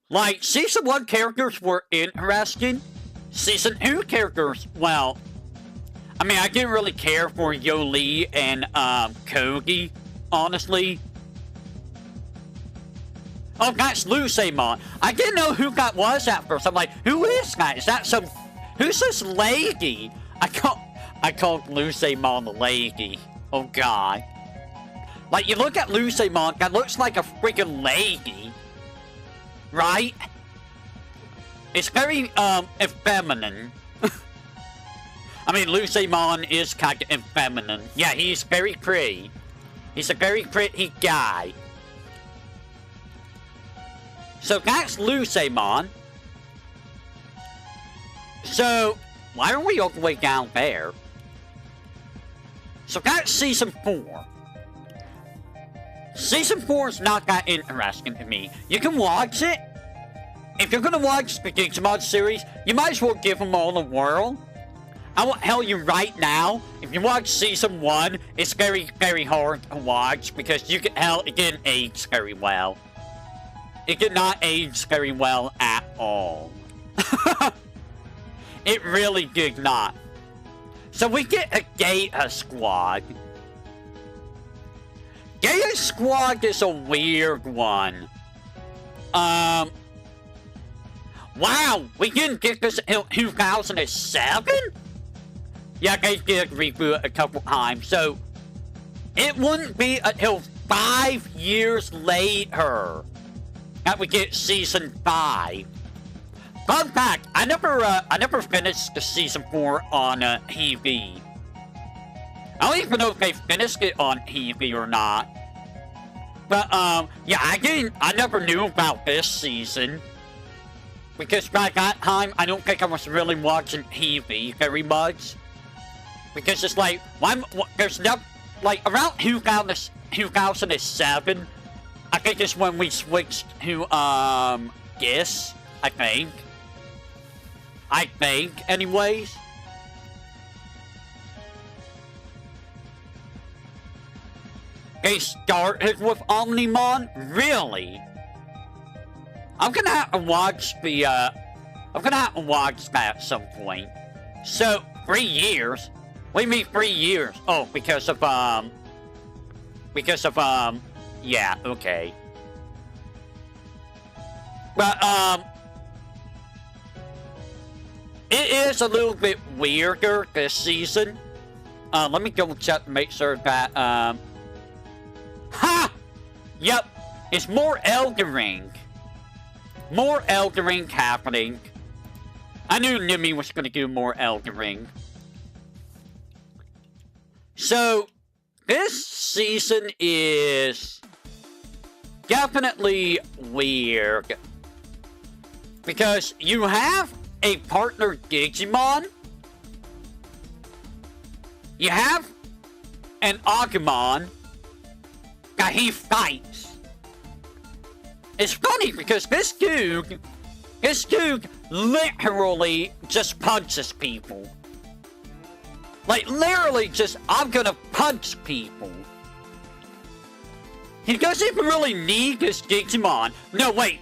Like, Season 1 characters were interesting. Season 2 characters, well, I mean, I didn't really care for Yoli and Kogi, honestly. Oh, that's Lucemon. I didn't know who that was at first. I'm like, who is that? Is that some... Who's this lady? I called Lucemon the lady. Oh, God. Like, you look at Lucemon, that looks like a freaking lady. Right? It's very, effeminate. I mean, Lucemon is kind of effeminate. Yeah, he's very pretty. He's a very pretty guy. So that's Lucemon. So, why are we all the way down there? So that's Season 4. Season 4 is not that interesting to me. You can watch it. If you're gonna watch the Digimon series, you might as well give them all a whirl. I will tell you right now, if you watch Season 1, it's very, very hard to watch because you can tell it didn't age very well. It did not age very well at all. It really did not. So we get a Gaia Squad. Gaia Squad is a weird one. Wow, we didn't get this until 2007? Yeah, they did reboot a couple times, so it wouldn't be until 5 years later that we get Season 5. Fun fact, I never finished the Season 4 on TV. I don't even know if they finished it on TV or not. But, yeah, I never knew about this season. Because by that time, I don't think I was really watching TV very much. Because it's like, there's no, like, around 2007, I think is when we switched to, GIS, I think. Anyways. They started with Omnimon? Really? I'm gonna have to watch the, I'm gonna have to watch that at some point. So, 3 years? What do you mean 3 years? Oh, because of, yeah, okay. But, it is a little bit weirder this season. Let me double check to make sure that, Ha! Yep, it's more Elden Ring. More Elden Ring happening. I knew Nimi was going to do more Elden Ring. So, this season is definitely weird. Because you have a partner Digimon. You have an Agumon that he fights. It's funny because this dude literally just punches people. Like, literally just, I'm gonna punch people. He doesn't even really need this Digimon. No, wait.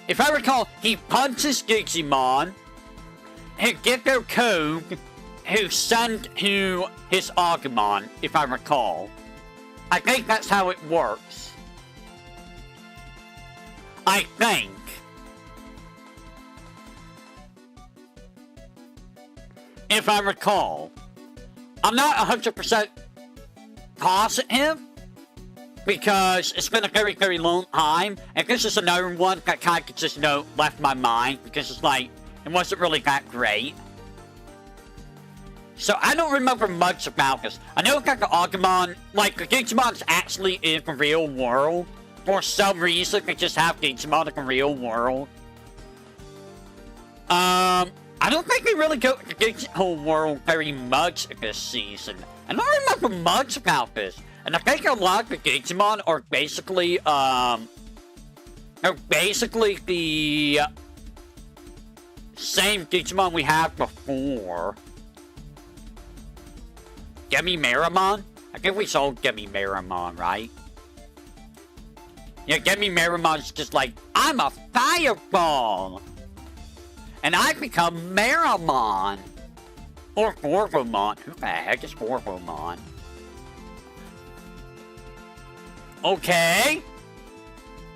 If I recall, he punches Digimon, he get their code, who send to his Agumon, if I recall. I think that's how it works. I think. If I recall. I'm not 100% positive. Because it's been a very, very long time. And this is another one that kind of just, left my mind. Because it's like, it wasn't really that great. So I don't remember much about this. I know that the Agumon, like, the Digimon's actually in the real world. For some reason, they just have Digimon in the real world. I don't think they really go to the Digimon world very much this season. I don't remember much about this. And I think a lot of the Digimon are basically, the same Digimon we had before. Gemimaramon? I think we saw Gemimaramon, right? Yeah, Gemimaramon's just like, I'm a fireball! And I become Maramon! Or Gorgomon. Who the heck is Gorgomon? Okay.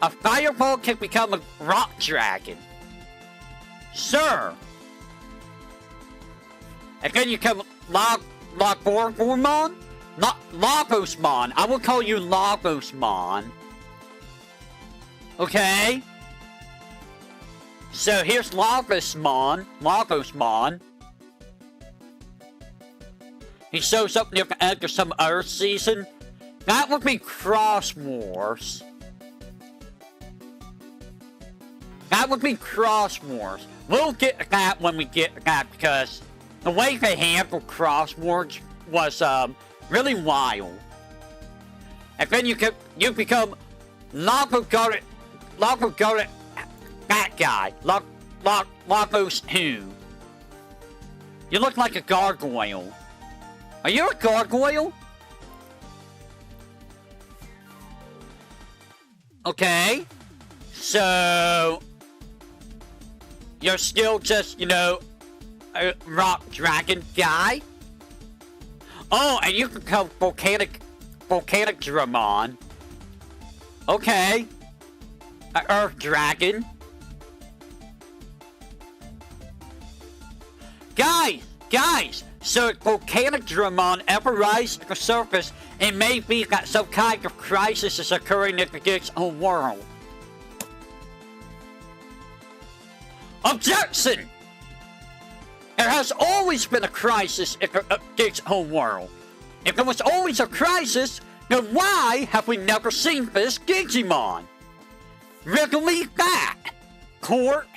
A fireball can become a rock dragon. Sir. And then you come Gorgomon? Lagosmon. I will call you Lagosmon. Okay. So here's Lagosmon. He shows up near the end of some other season. That would be Cross Wars. That would be Cross Wars. We'll get to that when we get to that because the way they handled Cross Wars was really wild. And then you become Lagos that guy. Lagos who? You look like a gargoyle. Are you a gargoyle? Okay. So you're still just, a rock dragon guy? Oh, and you can become volcanic Dramon. Okay. An earth dragon. Guys! So if volcanic Dramon ever rises to the surface, it may be that some kind of crisis is occurring in the whole world. Objection! There has always been a crisis in the whole world. If there was always a crisis, then why have we never seen this Digimon? Riddle me that, Court.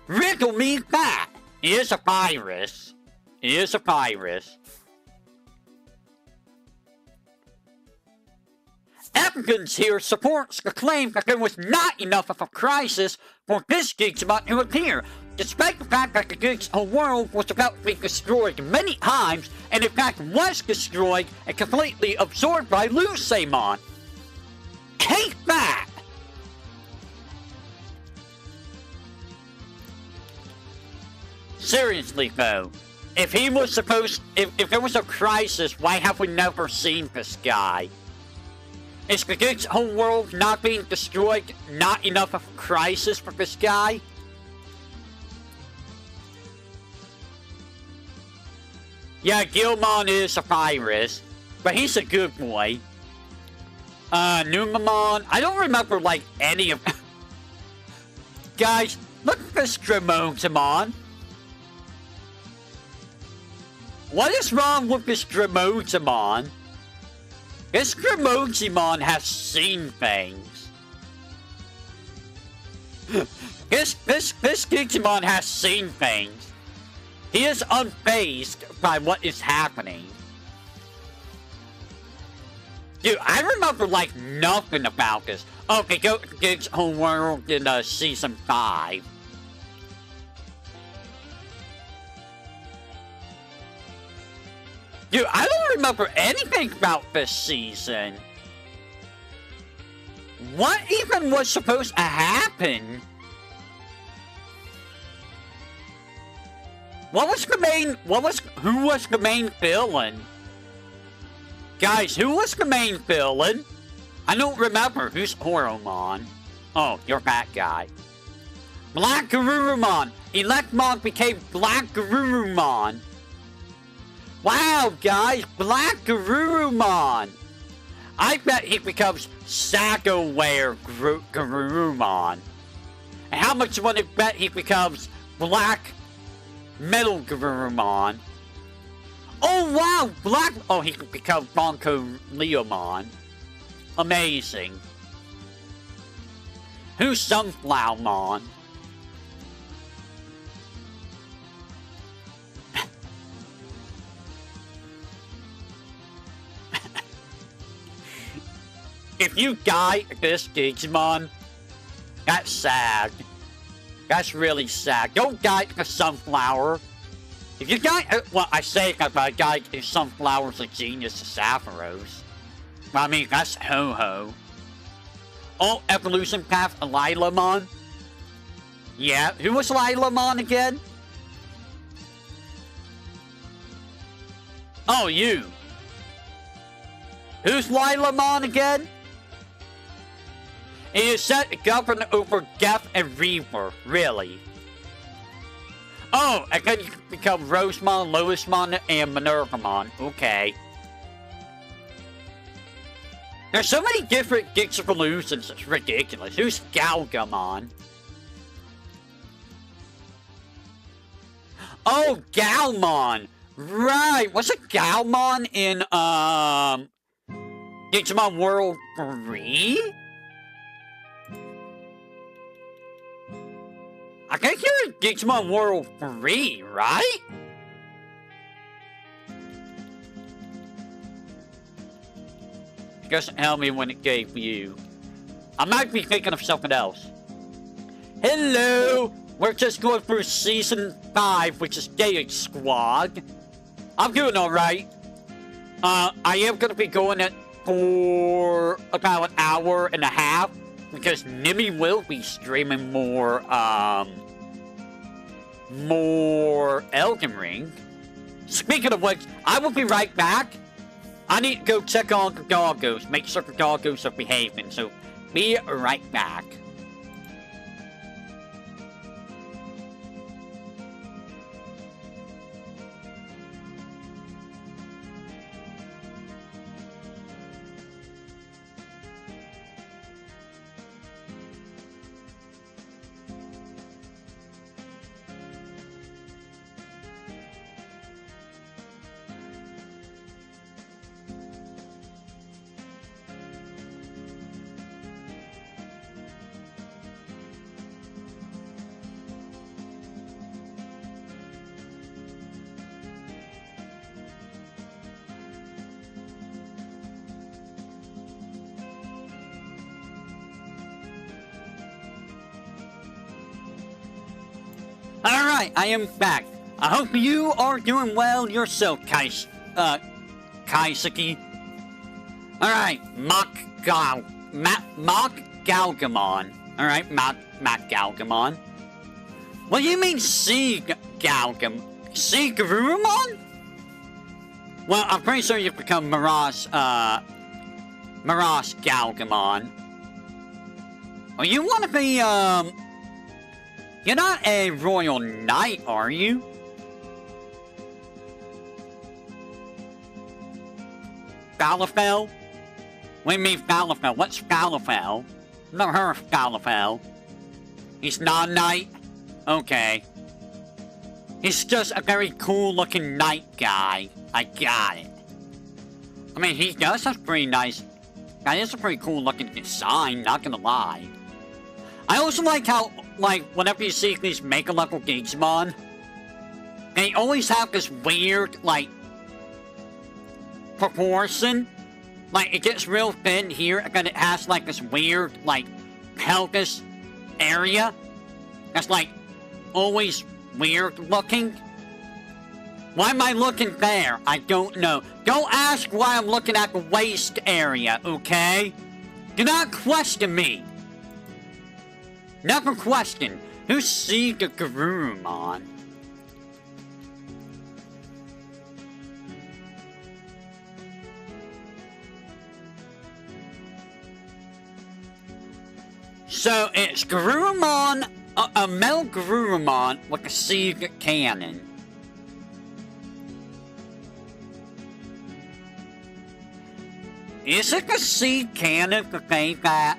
Riddle me that. He is a virus. Evidence here supports the claim that there was not enough of a crisis for this Digimon to appear, despite the fact that the Digimon world was about to be destroyed many times, and in fact was destroyed and completely absorbed by Lusamon. Take that! Seriously though, if there was a crisis, why have we never seen this guy? Is the whole world not being destroyed not enough of a crisis for this guy? Yeah, Gilmon is a virus, but he's a good boy. Numamon, I don't remember like any of Guys, look at this Dramotamon. What is wrong with this Dramotamon? This Dramotamon has seen things. This Digimon has seen things. He is unfazed by what is happening. Dude, I remember like nothing about this. Okay, go to Digimon World in Season 5. Dude, I don't remember anything about this season. What even was supposed to happen? Who was the main villain? Guys, who was the main villain? I don't remember. Who's Horomon? Oh, you're that guy. Black Garurumon! Electmon became Black Garurumon! Wow, guys! Black Garurumon! I bet he becomes Sagoware Garurumon. And how much would it bet he becomes Black Metal Garurumon? Oh, wow! Oh, he could become Bonko Leomon. Amazing. Who's Sunflowermon? If you die this Digimon, that's sad. That's really sad. Don't die to Sunflower. If you die, well, I say that, but I died to Sunflower's a genius to Sapphirose. I mean, that's Ho-Ho. Oh, Evolution Path Lilamon? Yeah, who was Lilamon again? Oh, you. Who's Lilamon again? He is set to govern over Geth and Reaper, really. Oh, and then you can become Rosemon, Loismon, and Minervamon. Okay. There's so many different Geeks evolutions, it's ridiculous. Who's Galgamon? Oh, Galmon! Right! Was it Galmon in, Digimon World 3? I think you're in Digimon World 3, right? It doesn't tell me when it gave you. I might be thinking of something else. Hello! We're just going through Season 5, which is Day Squad. I'm doing alright. I am going to be going it for about an hour and a half, because Nimmy will be streaming more Elden Ring. Speaking of which, I will be right back. I need to go check on the doggos, make sure the doggos are behaving, so be right back. Alright, I am back. I hope you are doing well yourself, Kaisuke. Alright, Mach Galgamon. Alright, Mach Galgamon. What do you mean Galgamon? Garurumon? Well, I'm pretty sure you've become Mirage Galgamon. Well, you want to be, you're not a Royal Knight, are you? Falafel? What do you mean Falafel? What's Falafel? Never heard of Falafel. He's not a knight? Okay. He's just a very cool-looking knight guy. I got it. I mean, he does have pretty nice... That is a pretty cool-looking design, not gonna lie. I also like how, like, whenever you see these Mega-level Digimon, they always have this weird, like, proportion. Like, it gets real thin here, and then it has, like, this weird, like, pelvis area. That's, like, always weird looking. Why am I looking there? I don't know. Don't ask why I'm looking at the waist area, okay? Do not question me. Never question. Who's Sega Garurumon? So it's Garurumon, a male Garurumon with a Sega cannon. Is it the Seed cannon the thing that,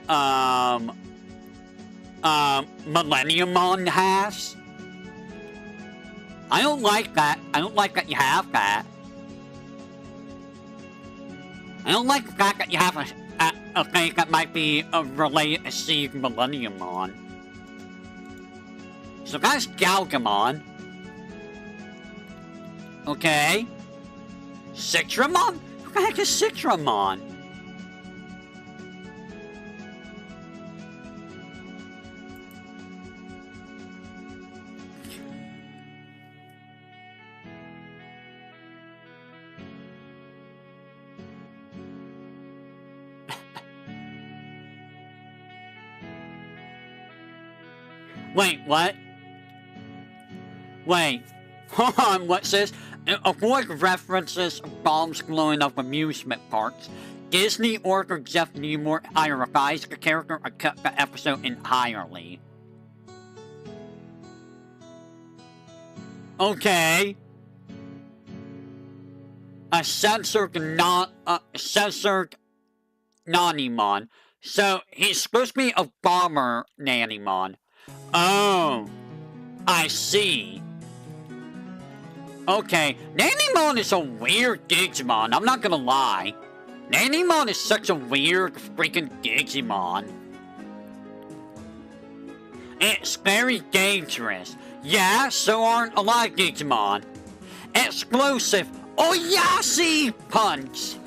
Millenniumon has? I don't like that. I don't like that you have that. I don't like the fact that you have a thing that might be related to Seed Millenniumon. So that's Galgamon. Okay. Citramon? Who the heck is Citramon? Wait, what? Wait. Hold on, what's this? Avoid references of bombs blowing up amusement parks. Disney ordered Jeff Newmore either revise the character or cut the episode entirely. Okay. A censored Nanimon. So he's supposed to be a bomber Nanimon. Oh, I see. Okay, Nanimon is a weird Digimon, I'm not gonna lie. Nanimon is such a weird freaking Digimon. It's very dangerous. Yeah, so aren't a lot of Digimon. Explosive Oyasi Punch!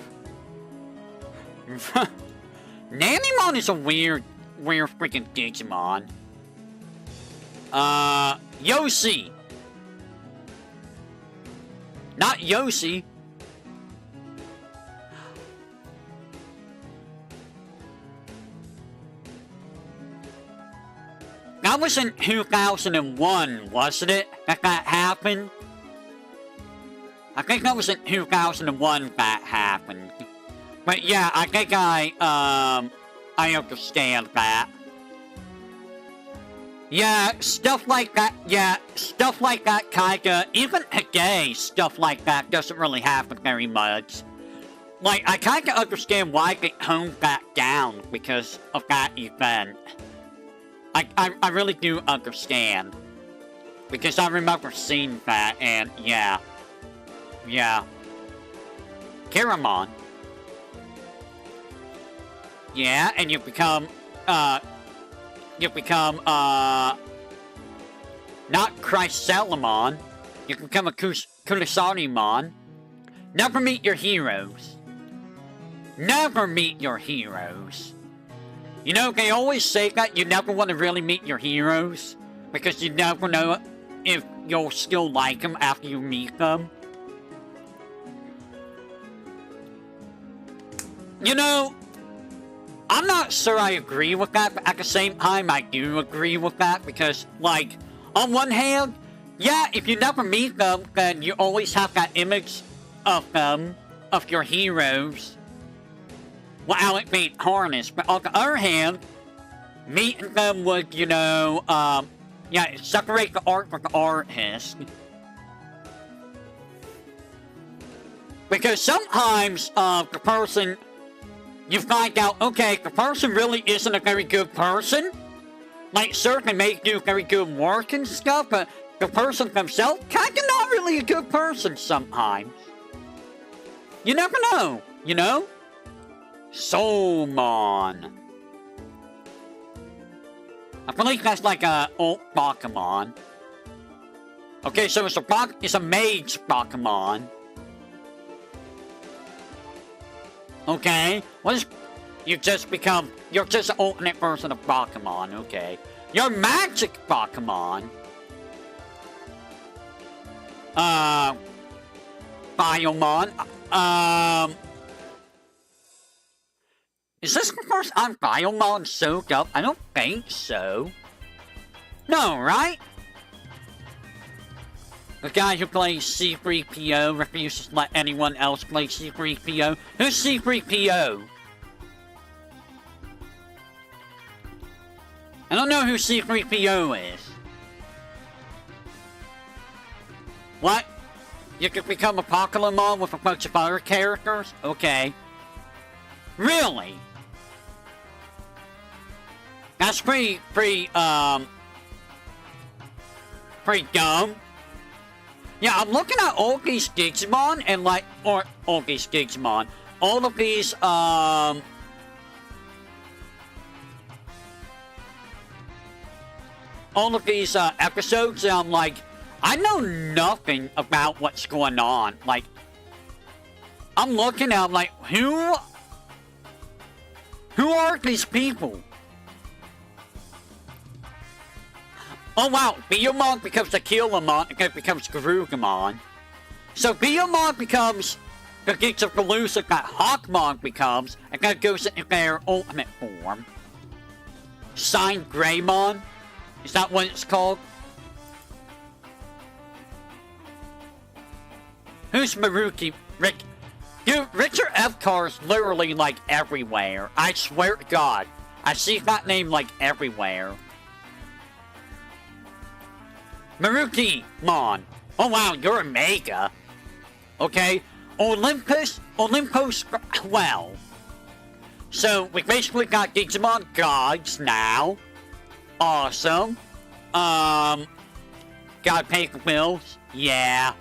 Nanimon is a weird freaking Digimon. Yoshi! Not Yoshi. That was in 2001, wasn't it? That happened? I think that was in 2001 that happened. But yeah, I think I understand that. Yeah, stuff like that, kinda, even today, stuff like that doesn't really happen very much. Like, I kinda understand why they toned that down because of that event. I really do understand. Because I remember seeing that, and yeah. Yeah. Kiramon. Yeah, and you become, not Chrysalimon. You can become a Kurisarimon. Never meet your heroes. Never meet your heroes. You know, they always say that you never want to really meet your heroes. Because you never know if you'll still like them after you meet them. You know, I'm not sure I agree with that, but at the same time, I do agree with that, because, like, on one hand, yeah, if you never meet them, then you always have that image of them, of your heroes, without it being harnessed. But on the other hand, meeting them would, you know, yeah, separate the art from the artist. Because sometimes, the person... You find out, okay, the person really isn't a very good person. Like, certainly may do very good work and stuff, but the person themselves, kinda not really a good person sometimes. You never know, you know? Soulmon. I believe that's like a old Pokemon. Okay, so it's a mage Pokemon. Okay, what is... You're just an alternate version of Pokemon, okay. You're magic Pokemon. Biomon. Is this the first time Biomon soaked up? I don't think so. No, right? The guy who plays C3PO refuses to let anyone else play C3PO. Who's C3PO? I don't know who C3PO is. What? You could become a Pokemon with a bunch of other characters? Okay. Really? That's pretty dumb. Yeah, I'm looking at all these Digimon and like, all of these, episodes, and I'm like, I know nothing about what's going on. Like, I'm looking at, I'm like, who are these people? Oh wow, Biyomon becomes the Killamon, and it becomes Garurumon. So Biyomon becomes the Geeks of Palooza that Hawkmon becomes, and then goes into their ultimate form. Signed Greymon? Is that what it's called? Who's Maruki? Rick? Dude, Richard F. Carr's literally, like, everywhere. I swear to God. I see that name, like, everywhere. Marukimon. Oh, wow, you're a mega. Okay. Olympus, well. So, we basically got Digimon gods now. Awesome. Gotta pay the bills. Yeah.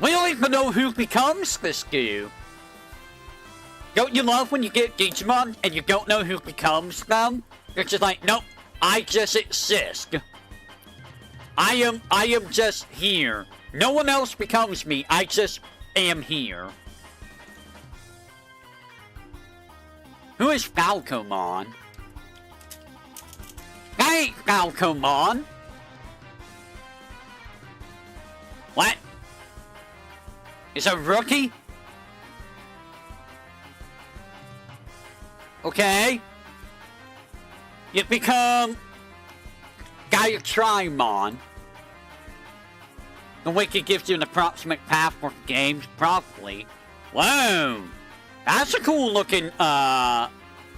We don't even know who becomes this goo. Don't you love when you get Digimon and you don't know who becomes them? You're just like, nope, I just exist. I am just here. No one else becomes me, I just am here. Who is Falcomon? That ain't Falcomon. What? Is a rookie? Okay. You become Gaiatrimon. The wiki gives you an approximate path for games, probably. Whoa! That's a cool looking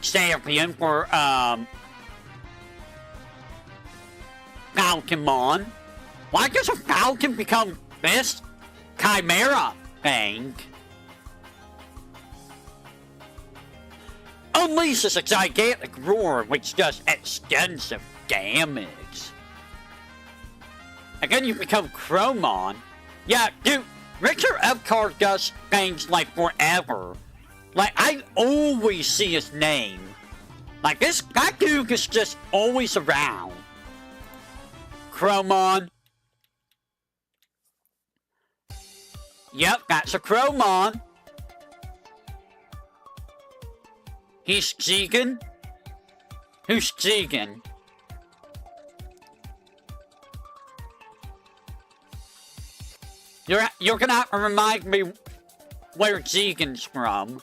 champion for Falcomon. Why does a falcon become this chimera thing? Unleashes a gigantic roar which does extensive damage. Again, you become Chromon. Yeah, dude, Richard F. Carr does things like forever. Like, I always see his name. Like, that dude is just always around. Chromon. Yep, that's a Chromon. He's Jigen. Who's Jigen? You're gonna have to remind me where Jigen's from.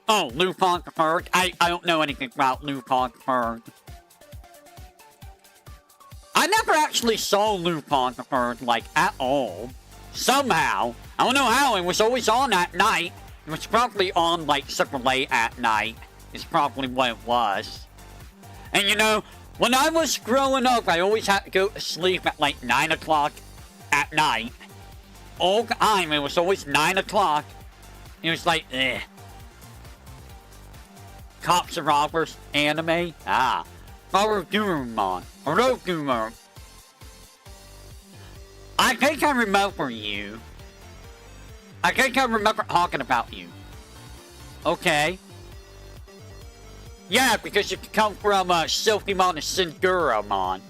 Oh, Lupin the Third. I don't know anything about Lupin the Third. I never actually saw Lupin the Third, like, at all. Somehow. I don't know how, it was always on at night. It was probably on, like, super late at night. Is probably what it was. And you know, when I was growing up, I always had to go to sleep at, like, 9 o'clock at night. All the time, it was always 9 o'clock. It was like, eh. Cops and Robbers anime? Ah. Orogurumon. Orogurumon. I think I remember you. I think I remember talking about you. Okay. Yeah, because you come from Silphymon and Singuramon.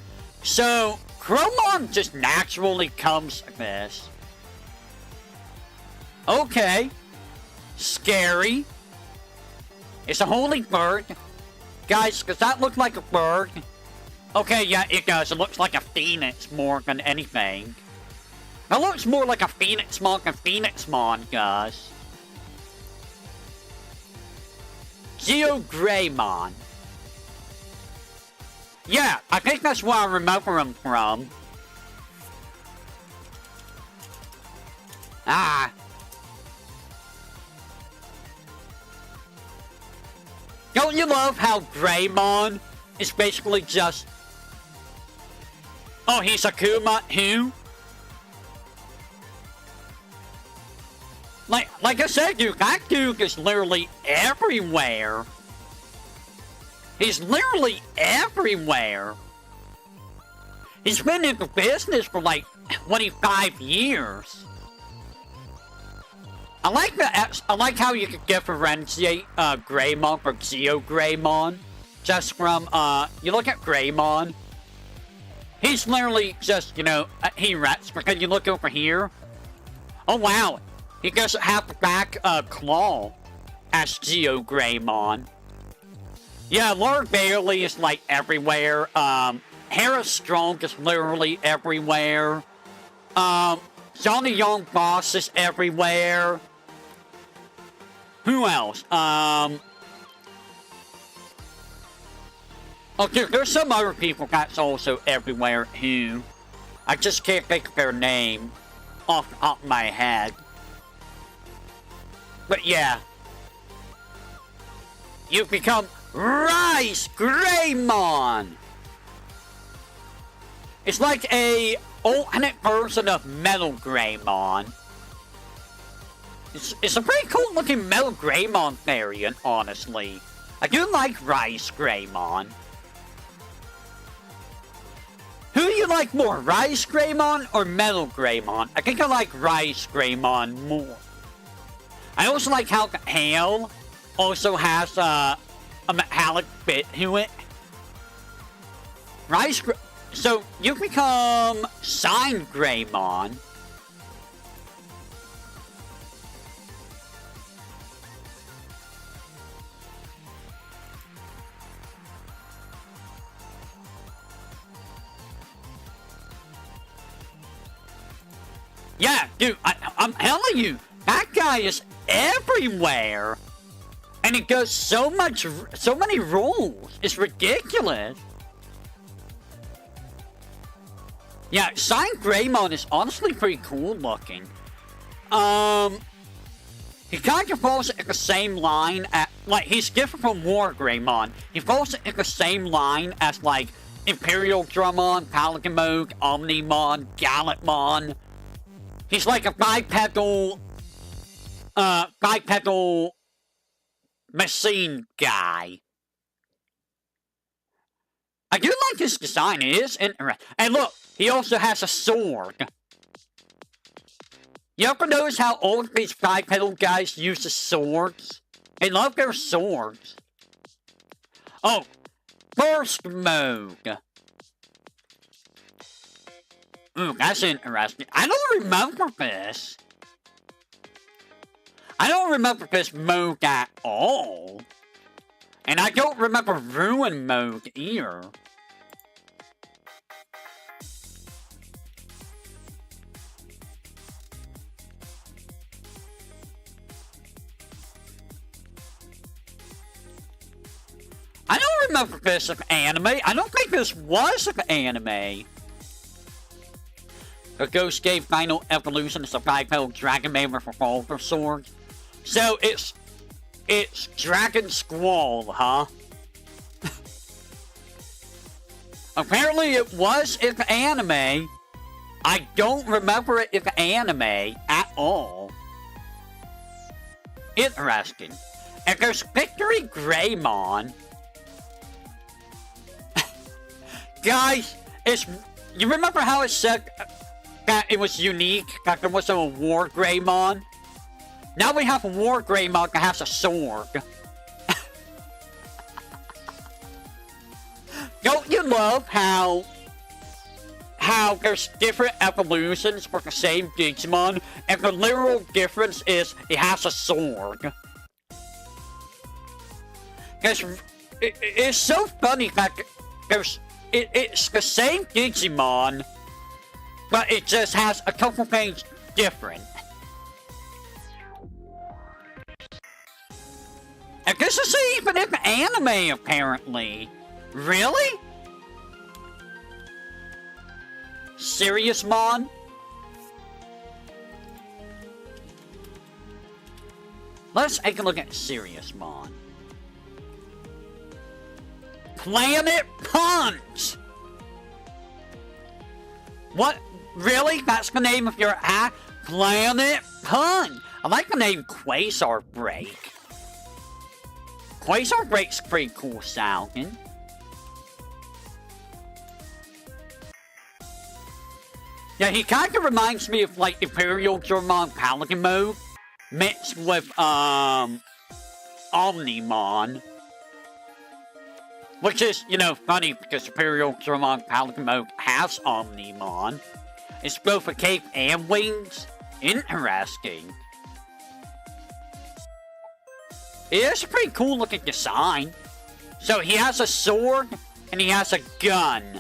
So, Chromon just naturally comes like this. Okay. Scary. It's a holy bird. Guys, does that look like a bird? Okay, yeah, it does. It looks like a phoenix more than anything. It looks more like a Phoenixmon than Phoenixmon, guys. Geogreymon. Yeah, I think that's where I remember him from. Ah. Don't you love how Greymon is basically just... Oh, he's a Kuma who? Like I said, dude, that dude is literally everywhere. He's literally everywhere. He's been in the business for like 25 years. I like how you can differentiate Greymon from Geogreymon. Just from you look at Greymon. He's literally just, you know, he rests because you look over here. Oh wow. He doesn't have the back claw as Geogreymon. Yeah, Lord Bailey is like everywhere. Hera Strong is literally everywhere. Johnny Young Boss is everywhere. Who else? Oh, dude, there's some other people that's also everywhere, who... I just can't think of their name off the top of my head. But yeah. You become Rice Greymon! It's like a alternate version of Metal Greymon. It's a pretty cool looking Metal Greymon variant, honestly. I do like Rice Greymon. Who do you like more, Rice Greymon or Metal Greymon? I think I like Rice Greymon more. I also like how the tail also has a metallic bit to it. So you become Sign Greymon. Yeah, dude, I'm telling you, that guy is everywhere. And it does so many roles. It's ridiculous. Yeah, Sign Greymon is honestly pretty cool looking. He kind of falls in the same line at, like, he's different from War Greymon. He falls in the same line as, like, Imperial Drummon, Paligamog, Omnimon, Gallantmon. He's like a bipedal machine guy. I do like his design, it is interesting. And look, he also has a sword. You ever notice how all of these bipedal guys use the swords? They love their swords. Oh, Burst Mode. Ooh, that's interesting. I don't remember this. I don't remember this mode at all. And I don't remember Ruin Mode either. I don't remember this of anime. I don't think this was of anime. The Ghost Gave Final Evolution is a bipedal dragon made with a revolver sword. So it's Dragon Squall, huh? Apparently it was in the anime. I don't remember it in the anime at all. Interesting. And there's Victory Greymon. Guys, you remember how it said that it was unique, that there was a War Greymon? Now we have a War Greymon that has a sword. Don't you love how there's different evolutions for the same Digimon, and the literal difference is it has a sword? It's so funny that it's the same Digimon, but it just has a couple things different. And this is even in the anime, apparently. Really? Seriousmon? Let's take a look at Seriousmon. Planet Punch! What? Really? That's the name of your act? Planet Punch! I like the name Quasar Break. Quasar Break's pretty cool sounding. Yeah, he kind of reminds me of, like, Imperial Drummon Paligamog mixed with, Omnimon. Which is, you know, funny because Imperial Drummon Paligamog has Omnimon. It's both a cape and wings. Interesting. It is a pretty cool looking design. So he has a sword and he has a gun.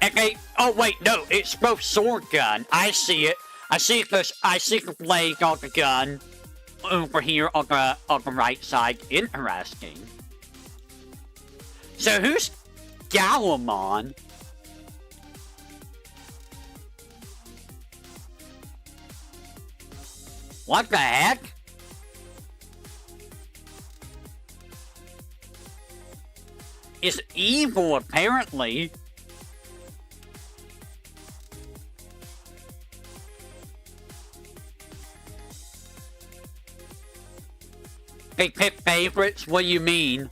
Okay, oh wait, no, it's both sword gun. I see it. I see the blade on the gun. over here on the right side. Interesting. So who's Galamon? What the heck? It's evil, apparently. They pick favorites? What do you mean?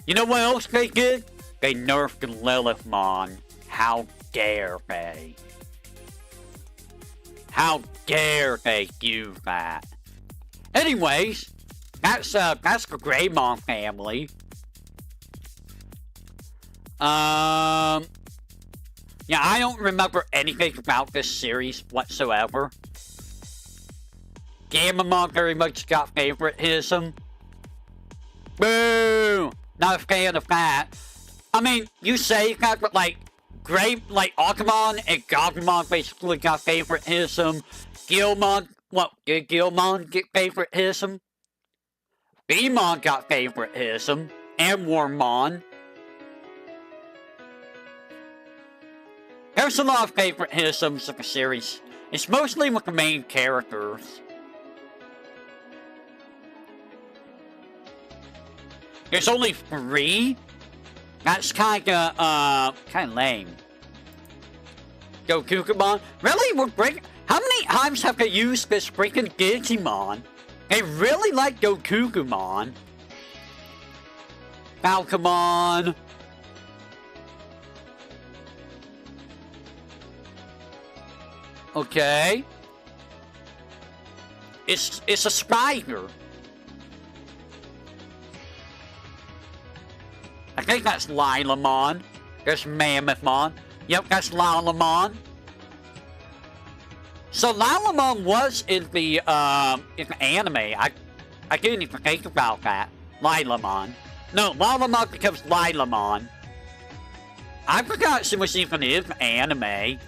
You know what else they did? They nerfed Lilithmon. How dare they? How dare they do that? Anyways, that's the Greymon family. Yeah, I don't remember anything about this series whatsoever. Gamamon very much got favoritism. Boo! Not a fan of that. I mean, you say that, but like, Agumon and Gagumon basically got favoritism. Gilmon, what, did Gilmon get favoritism? Beamon got favoritism. And Wormmon. There's a lot of favoritisms of the series. It's mostly with the main characters. There's only 3? That's kinda lame. Gokukumon? Really? We're breaking... How many times have they used this freaking Digimon? They really like Gokukumon. Falcomon. Okay. It's a spider. I think that's Lilamon. There's Mammothmon. Yep, that's Lilamon. So Lilamon was in the anime. I didn't even think about that. Lilamon. No, Lilamon becomes Lilamon. I forgot she was even in the anime.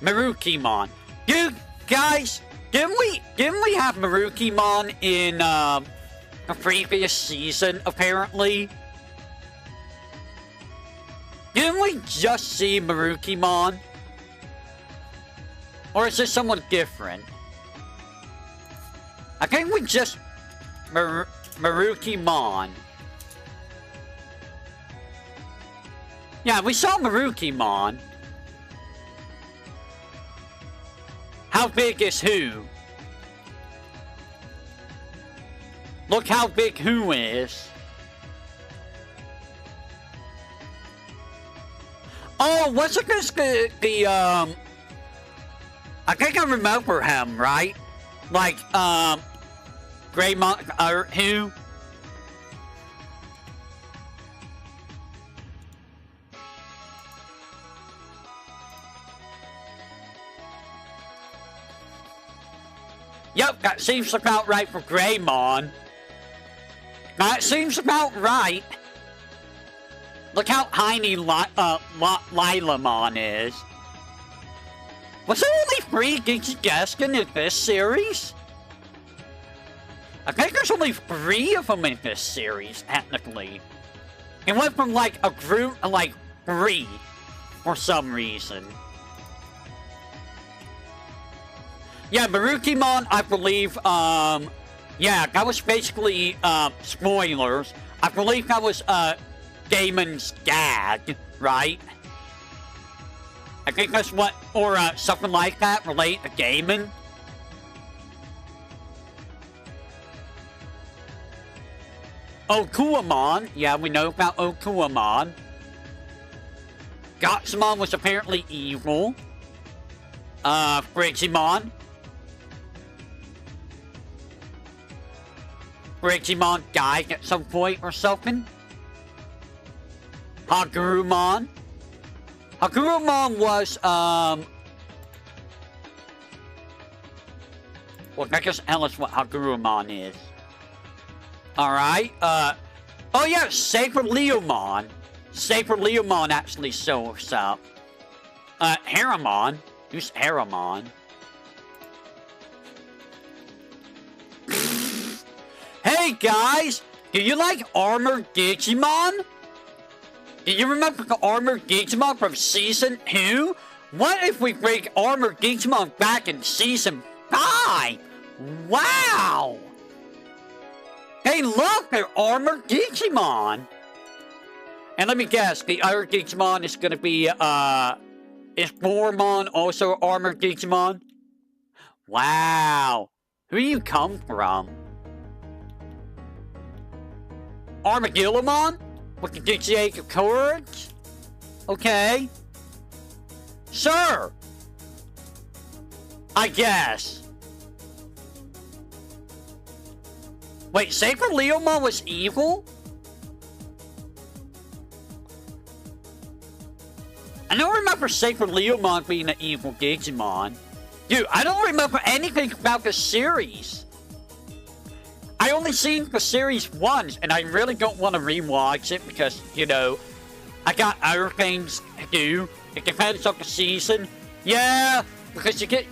Marukimon. Dude, guys, didn't we have Marukimon in the previous season, apparently? Didn't we just see Marukimon? Or is this someone different? I think we just... Marukimon. Yeah, we saw Marukimon. How big is who? Look how big who is. Oh, wasn't this the I think I remember him, right? Like, Greymon, who? Yep, that seems about right for Greymon. That seems about right. Look how tiny Lilamon is. Was there only 3 Digigeskin in this series? I think there's only 3 of them in this series, technically. It went from like a group of like 3 for some reason. Yeah, Marukimon, I believe, yeah, that was basically, spoilers. I believe that was, Damon's dad, right? I think that's what, or, something like that, relate to Damon. Okuamon, yeah, we know about Okuamon. Gotsumon was apparently evil. Frigimon. Frigimon died at some point or something. Hagurumon. Hagurumon was, well, I guess tell us what Hagurumon is. Alright, oh yeah, Sacred Leomon. Sacred Leomon actually shows up. Haramon. Who's Haramon? Hey guys, do you like Armored Digimon? Do you remember the Armored Digimon from Season 2? What if we bring Armored Digimon back in Season 5? Wow! Hey look, they're Armored Digimon! And let me guess, the other Digimon is gonna be, is Bormon also Armored Digimon? Wow! Who do you come from? Armadillomon? With the Digi of Courage? Okay. Sure! I guess. Wait, Saber Leomon was evil? I don't remember Saber Leomon being an evil Digimon. Dude, I don't remember anything about the series. I only seen the series once, and I really don't want to rewatch it because, you know, I got other things to do. It depends on the season. Yeah, because you get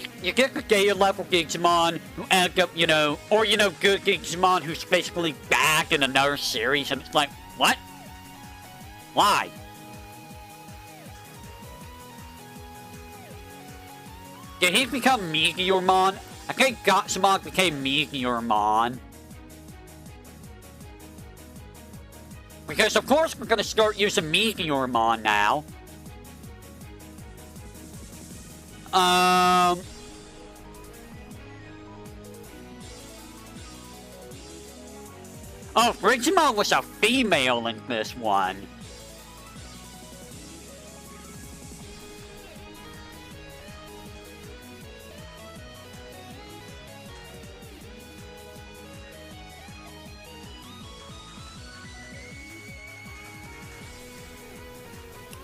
the Gaia level Digimon who end up, you know, or, you know, good Digimon who's basically back in another series, and it's like, what? Why? Did he become Meteormon? I think Gatsumon became Meteormon. Because of course we're gonna start using Meteormon now. Oh, Frigimon was a female in this one.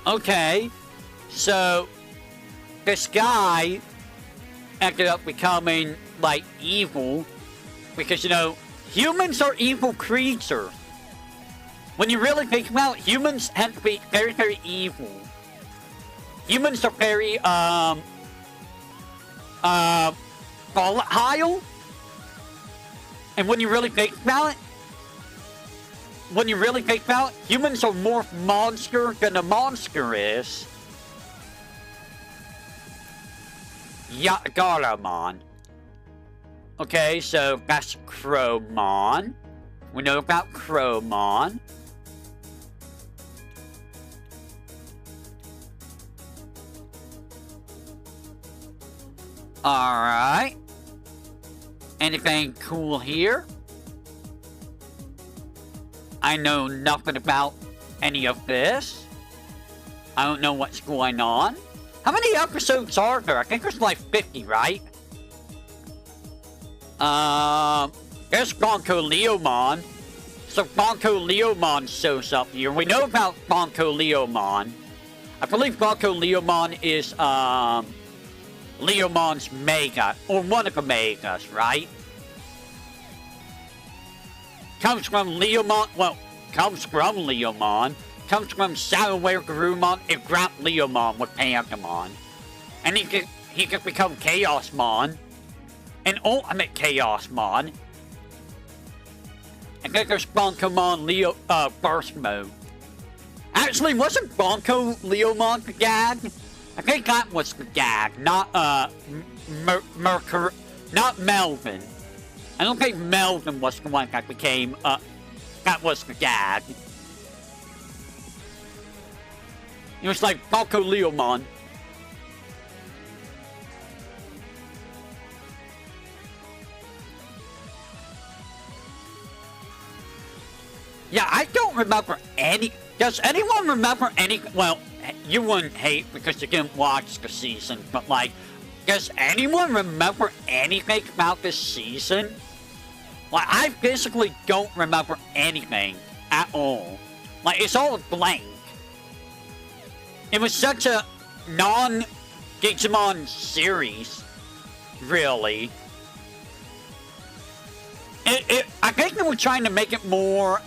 Okay, so this guy ended up becoming, like, evil because, you know, humans are evil creatures. When you really think about it, humans tend to be very, very evil. Humans are very, volatile. And when you really think about it, humans are more monster than a monster is. Garamon. Okay, so that's Crowmon. We know about Crowmon. Alright. Anything cool here? I know nothing about any of this. I don't know what's going on. How many episodes are there? I think there's like 50, right? There's Bonko Leomon. So Bonko Leomon shows up here. We know about Bonko Leomon. I believe Bonko Leomon is, Leomon's Mega. Or one of the Megas, right? Comes from Leomon, well, comes from Leomon, comes from Shadowware Garurumon and Grant Leomon with Pantomon. And he could become Chaosmon, an Ultimate Chaosmon. And then there's Bonkomon Burst Mode. Actually, wasn't Bonko Leomon the gag? I think that was the gag, not, not Melvin. I don't think Melvin was the one that became, that was the gag. It was like Bonko Leomon. Yeah, I don't remember any... Does anyone remember any... Well, you wouldn't hate because you didn't watch the season, but like... Does anyone remember anything about this season? Like, I basically don't remember anything at all. Like, it's all blank. It was such a non-Digimon series, really. I think they were trying to make it more,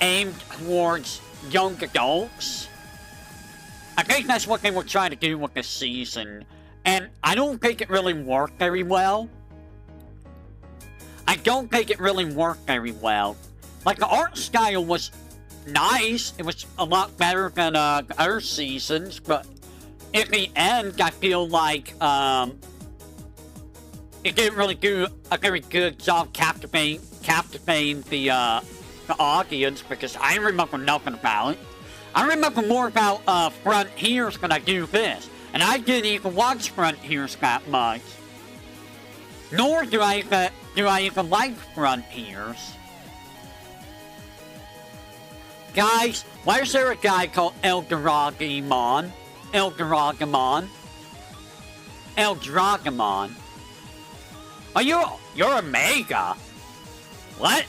aimed towards young adults. I think that's what they were trying to do with this season. And I don't think it really worked very well. I don't think it really worked very well. Like, the art style was nice. It was a lot better than the other seasons, but in the end, I feel like it didn't really do a very good job captivating the audience, because I remember nothing about it. I remember more about Frontiers than I do this, and I didn't even watch Frontiers that much. Nor do I even like Frontiers. Guys, why is there a guy called Eldragamon? Are you're a mega? What?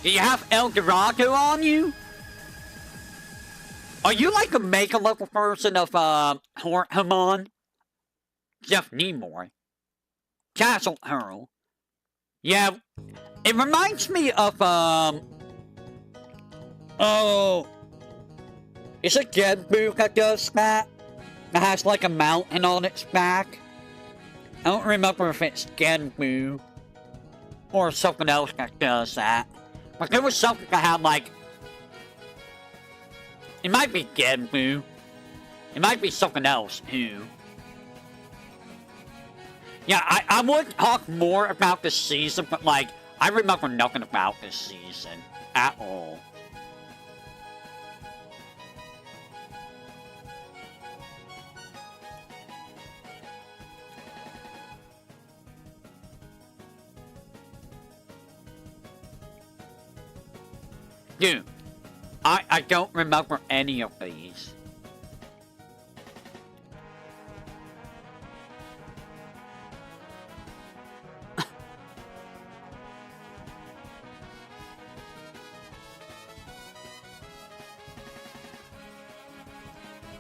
Do you have Eldorado on you? Are you like a mega level version of Hortamon? Jeff Nimoy. Castle Hurl. Yeah, it reminds me of oh, is it Genbu that does that? That has like a mountain on its back? I don't remember if it's Genbu or something else that does that. But there was something that had like... It might be Genbu. It might be something else too. Yeah, I would talk more about this season, but like, I remember nothing about this season at all. Dude, I don't remember any of these.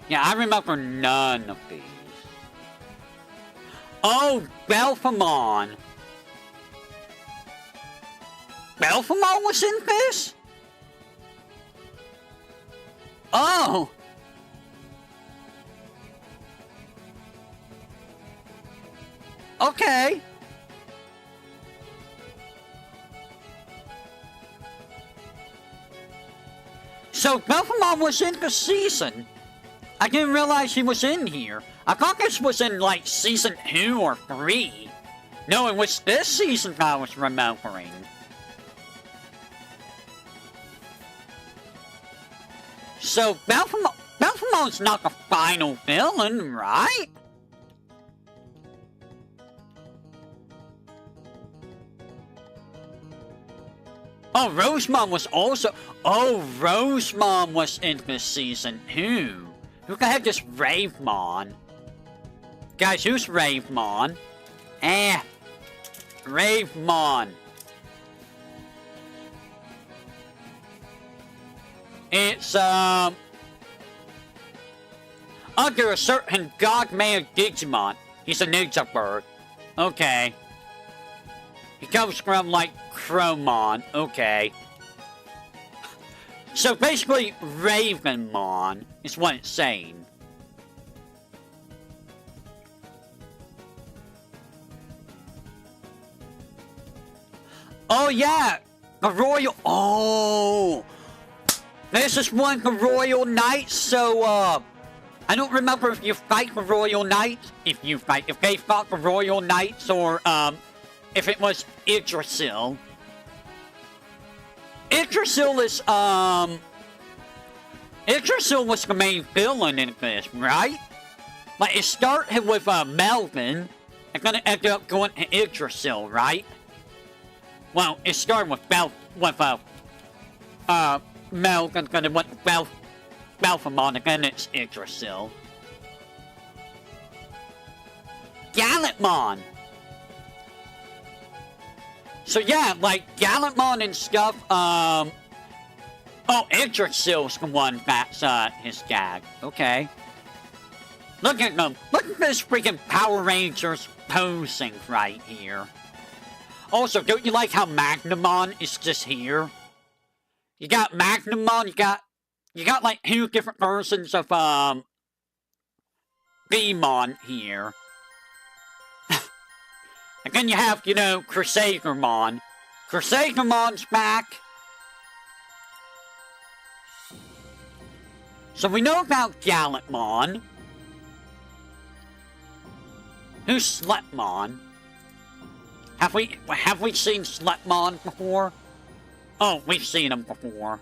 Yeah, I remember none of these. Oh, Belphamon! Belphamon was in this? Oh! Okay. So, Belphamon was in the season. I didn't realize he was in here. I thought this was in, like, season 2 or 3. No, it was this season I was remembering. So, Belphamon's not the final villain, right? Oh, Rosemon was also... Oh, Rosemon was in this season, too. Who the heck is Ravemon? Guys, who's Ravemon? Ravemon. It's, under a certain God-made Digimon. He's a ninja bird. Okay. He comes from, like, Chromon. Okay. So basically, Ravenmon is what it's saying. Oh yeah! The Royal... Oh! This is one of the Royal Knights, so, I don't remember if you fight the Royal Knights. If they fought the Royal Knights, or, if it was Yggdrasil. Yggdrasil is, Yggdrasil was the main villain in this, right? Like, it started with, Melvin, and then it ended up going to Yggdrasil, right? Well, it started with Melvin, then it went to Belphamon, and then it's Yggdrasil. Gallantmon! So yeah, like, Gallantmon and stuff, oh, Yggdrasil's the one that's, his gag. Okay. Look at them. Look at this freaking Power Rangers posing right here. Also, don't you like how Magnamon is just here? You got Magnamon, you got like 2 different versions of, Beamon here. And then you have, you know, Crusadermon. Crusadermon's back. So we know about Gallantmon. Who's Slepmon? Have we seen Slepmon before? Oh, we've seen him before.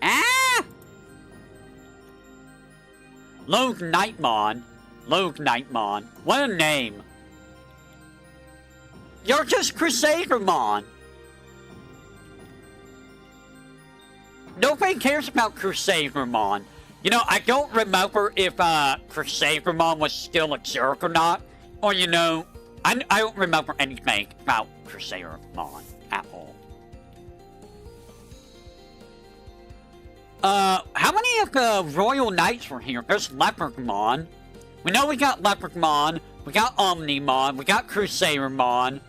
Ah! Lognightmon. Lognightmon. What a name. You're just Crusadermon. Nobody cares about Crusadermon. You know, I don't remember if Crusadermon was still a jerk or not. Or, you know, I don't remember anything about Crusadermon at all. How many of the Royal Knights were here? There's Leopardmon. We know we got Leopardmon. We got Omnimon. We got Crusadermon.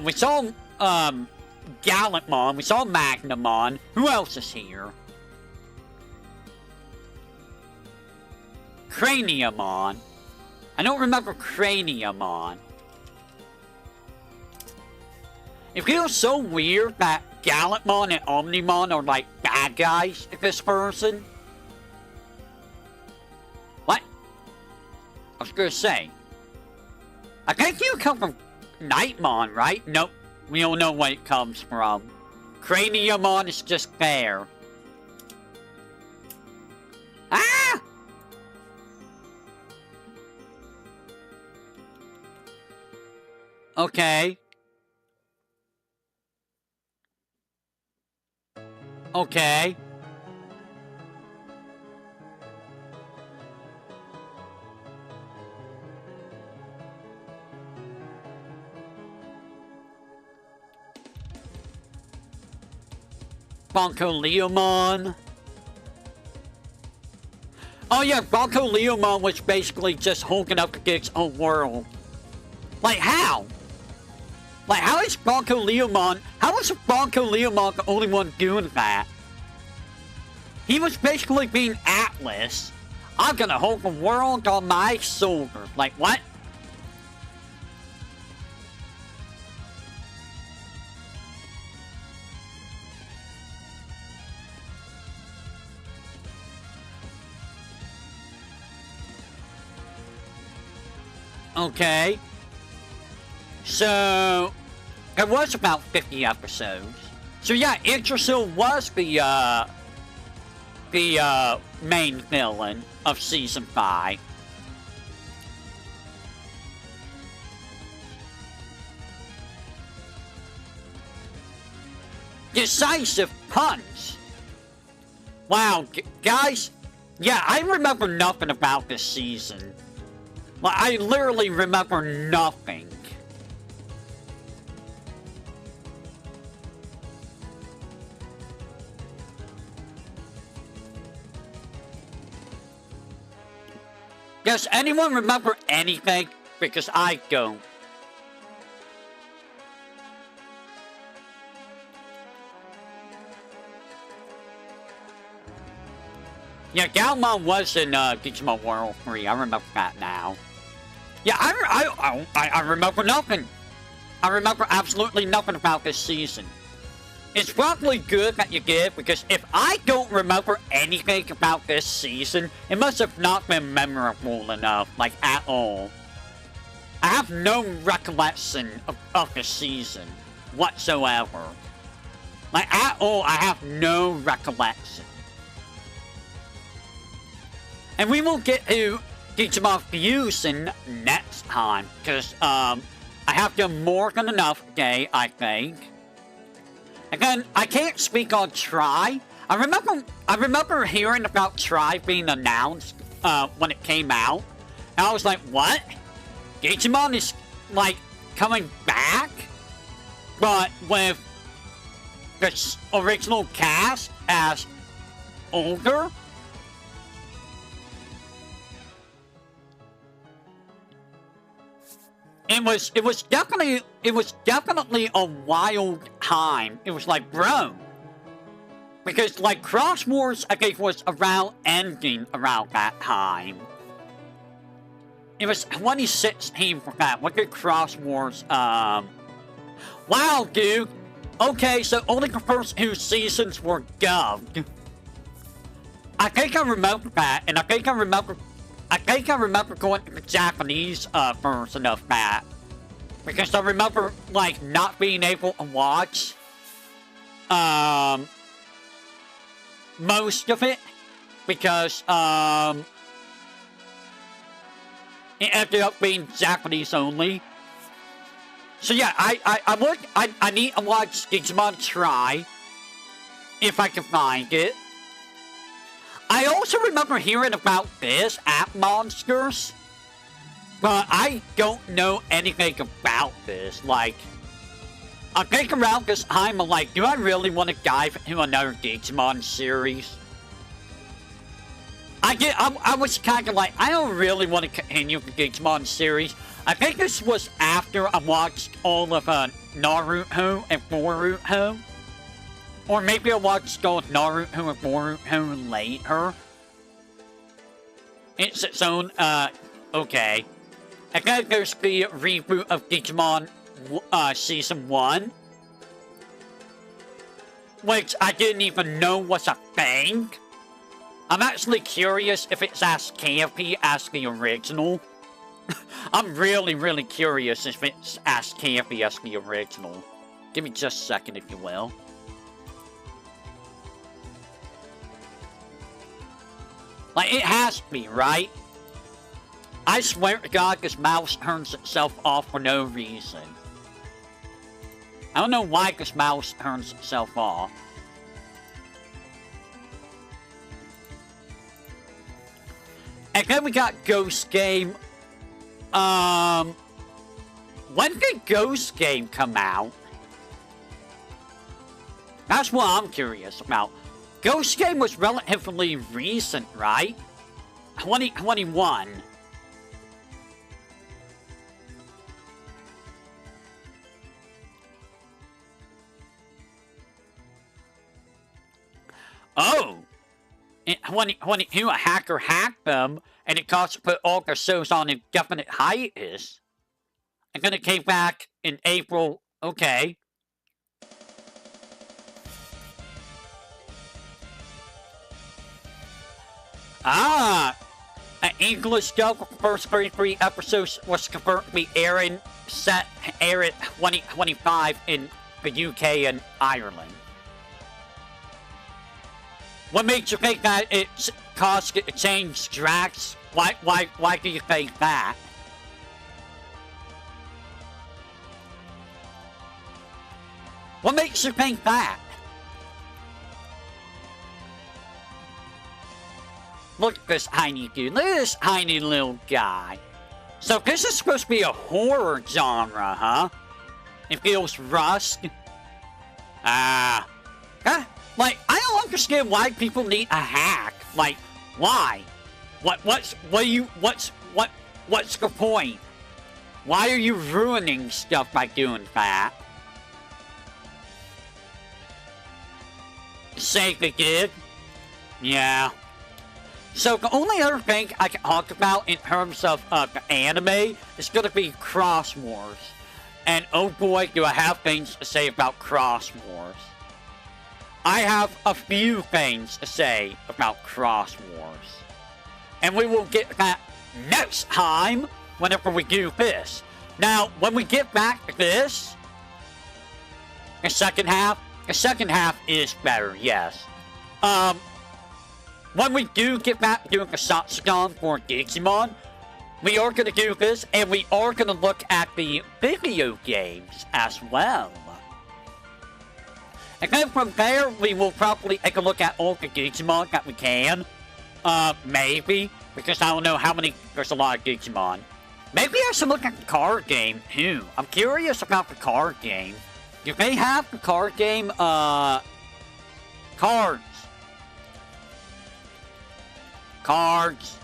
We saw, Gallantmon. We saw Magnamon. Who else is here? Craniamon. I don't remember Craniamon. It feels so weird that Gallantmon and Omnimon are like bad guys in this person. What? I was gonna say. I think you come from Nightmon, right? Nope. We don't know where it comes from. Craniamon is just there. Ah! Okay. Okay. Bonkoleomon. Oh yeah, Bonkoleomon was basically just hulking up against a world. Like how? Like how is Bonkoleomon? How is Bonkoleomon the only one doing that? He was basically being Atlas. I'm gonna hold the world on my shoulder. Like what? Okay. So, it was about 50 episodes. So yeah, Yggdrasil was the main villain of Season 5. Decisive punch! Wow, guys, yeah, I remember nothing about this season. Like, I literally remember nothing. Does anyone remember anything? Because I don't. Yeah, Galmon was in Digimon World 3. I remember that now. Yeah, I remember nothing. I remember absolutely nothing about this season. It's probably good that you did, because if I don't remember anything about this season, it must have not been memorable enough, like, at all. I have no recollection of the season whatsoever. Like, at all, I have no recollection. And we will get to Digimon Fusion next time, because, I have done more than enough today, I think. Again, I can't speak on Tri. I remember hearing about Tri being announced, when it came out. And I was like, what? Digimon is, like, coming back? But with the original cast as older? It was definitely a wild time. It was like, bro. Because, like, Cross Wars, I think, was ending around that time. it was 2016 for that. Look at Cross Wars. Wow, dude. Okay, so only the first 2 seasons were dubbed. I think I remember that, and I think I remember going to the Japanese version of that. Because I remember, like, not being able to watch most of it. Because it ended up being Japanese only. So yeah, I need to watch Digimon Try, if I can find it. I also remember hearing about this, App Monsters, but I don't know anything about this. Like, I think around this time, I'm like, do I really want to dive into another Digimon series? I was kind of like, I don't really want to continue the Digimon series. I think this was after I watched all of Naruto and Boruto. Or maybe I watched all of Naruto and Boruto later. It's its own, okay. And then there's the reboot of Digimon Season 1. Which I didn't even know was a thing. I'm actually curious if it's as campy as the original. I'm really, really curious if it's as campy as the original. Give me just a second, if you will. Like, it has to be, right? I swear to God, this mouse turns itself off for no reason. I don't know why this mouse turns itself off. And then we got Ghost Game. When did Ghost Game come out? That's what I'm curious about. Ghost Game was relatively recent, right? 2021. Oh! In 2022, a hacker hacked them, and it caused to put all their shows on indefinite hiatus. And then it came back in April. Okay. Ah! An English dub of the first 33 episodes was confirmed to be airing, air at 2025 in the UK and Ireland. What makes you think that it caused it to change tracks? Why do you think that? What makes you think that? Look at this tiny dude. Look at this tiny little guy. So this is supposed to be a horror genre, huh? It feels rushed. Like, I don't understand why people need a hack. Like, why? What's the point? Why are you ruining stuff by doing that? Say they did? Yeah. So the only other thing I can talk about in terms of the anime is gonna be Cross Wars. And oh boy, do I have things to say about Cross Wars. I have a few things to say about Cross Wars. And we will get that next time whenever we do this. Now, when we get back to this, the second half is better, yes. When we do get back to doing the Zatsudan for Digimon, we are going to do this, and we are going to look at the video games as well. And then from there, we will probably take a look at all the Digimon that we can. Maybe, because I don't know how many, there's a lot of Digimon. Maybe I should look at the card game, too. I'm curious about the card game. Do they have the card game, cards? Cards.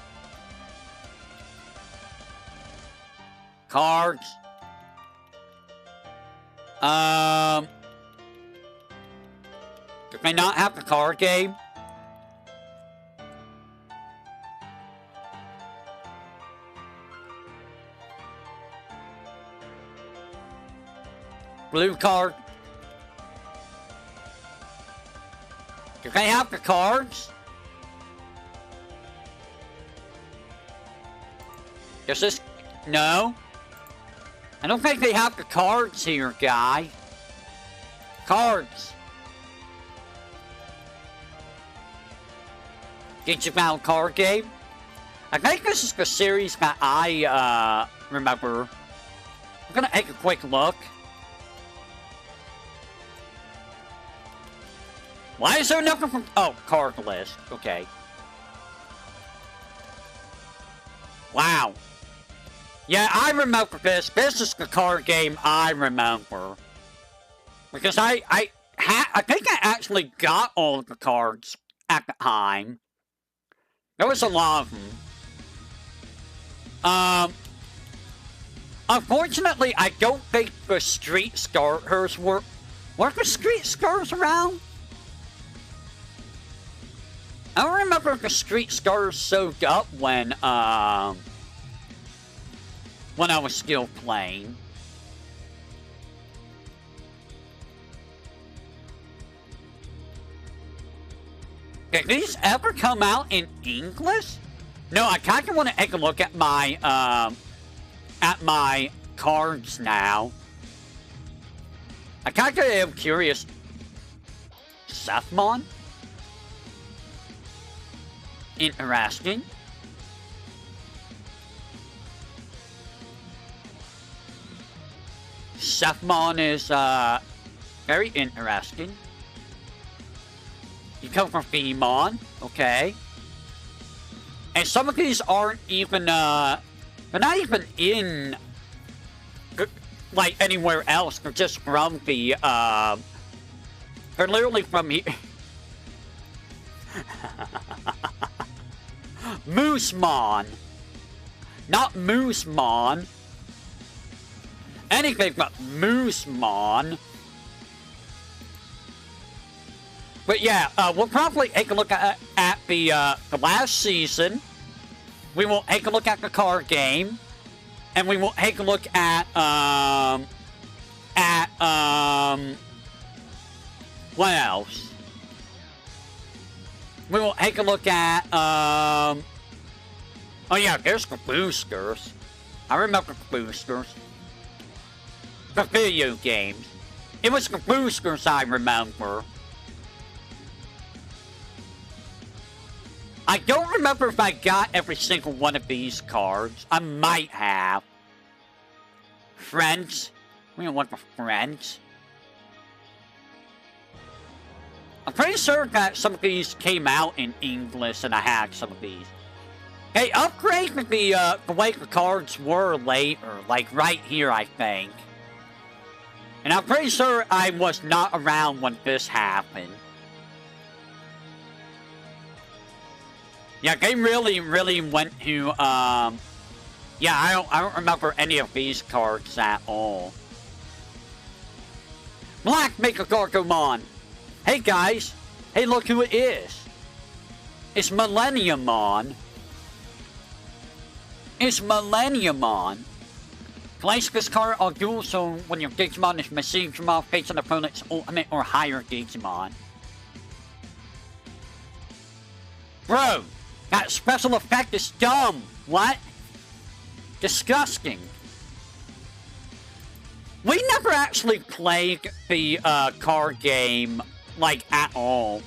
Do they not have the card game? Blue card. Do they have the cards? Does this... No. I don't think they have the cards here, guy. Cards. Digimon card game. I think this is the series that I, remember. I'm gonna take a quick look. Why is there nothing from... Oh, card list. Okay. Wow. Yeah, I remember this. This is the card game I remember. Because I think I actually got all of the cards at the time. There was a lot of them. Unfortunately, I don't think the street starters were... Were the street starters around? I don't remember if the street starters soaked up when I was still playing. Did these ever come out in English? No, I kind of want to take a look at my cards now. I kind of am curious. Sethmon? Interesting. Sethmon is very interesting. You come from Digimon, okay. And some of these aren't even they're not even in like anywhere else. They're just from the they're literally from here. Moosemon. Not Moosemon. Anything but Moosemon. But yeah, we'll probably take a look at the last season. We will take a look at the card game. And we will take a look at what else? We will take a look at, oh yeah, there's the boosters. I remember the boosters. The video games. It was the boosters I remember. I don't remember if I got every single one of these cards. I might have. Friends. We don't want the friends. I'm pretty sure that some of these came out in English and I had some of these. Hey, upgrade the way the cards were later. Like right here, I think. And I'm pretty sure I was not around when this happened. Yeah, they really went to, yeah, I don't remember any of these cards at all. Black Mechagargomon! Hey guys! Hey, look who it is! It's Millenniumon! It's Millenniumon! Place this card on duel so when your Digimon is Machine Digimon face an opponent's ultimate or higher Digimon. Bro! That special effect is dumb! What? Disgusting. We never actually played the card game, like, at all.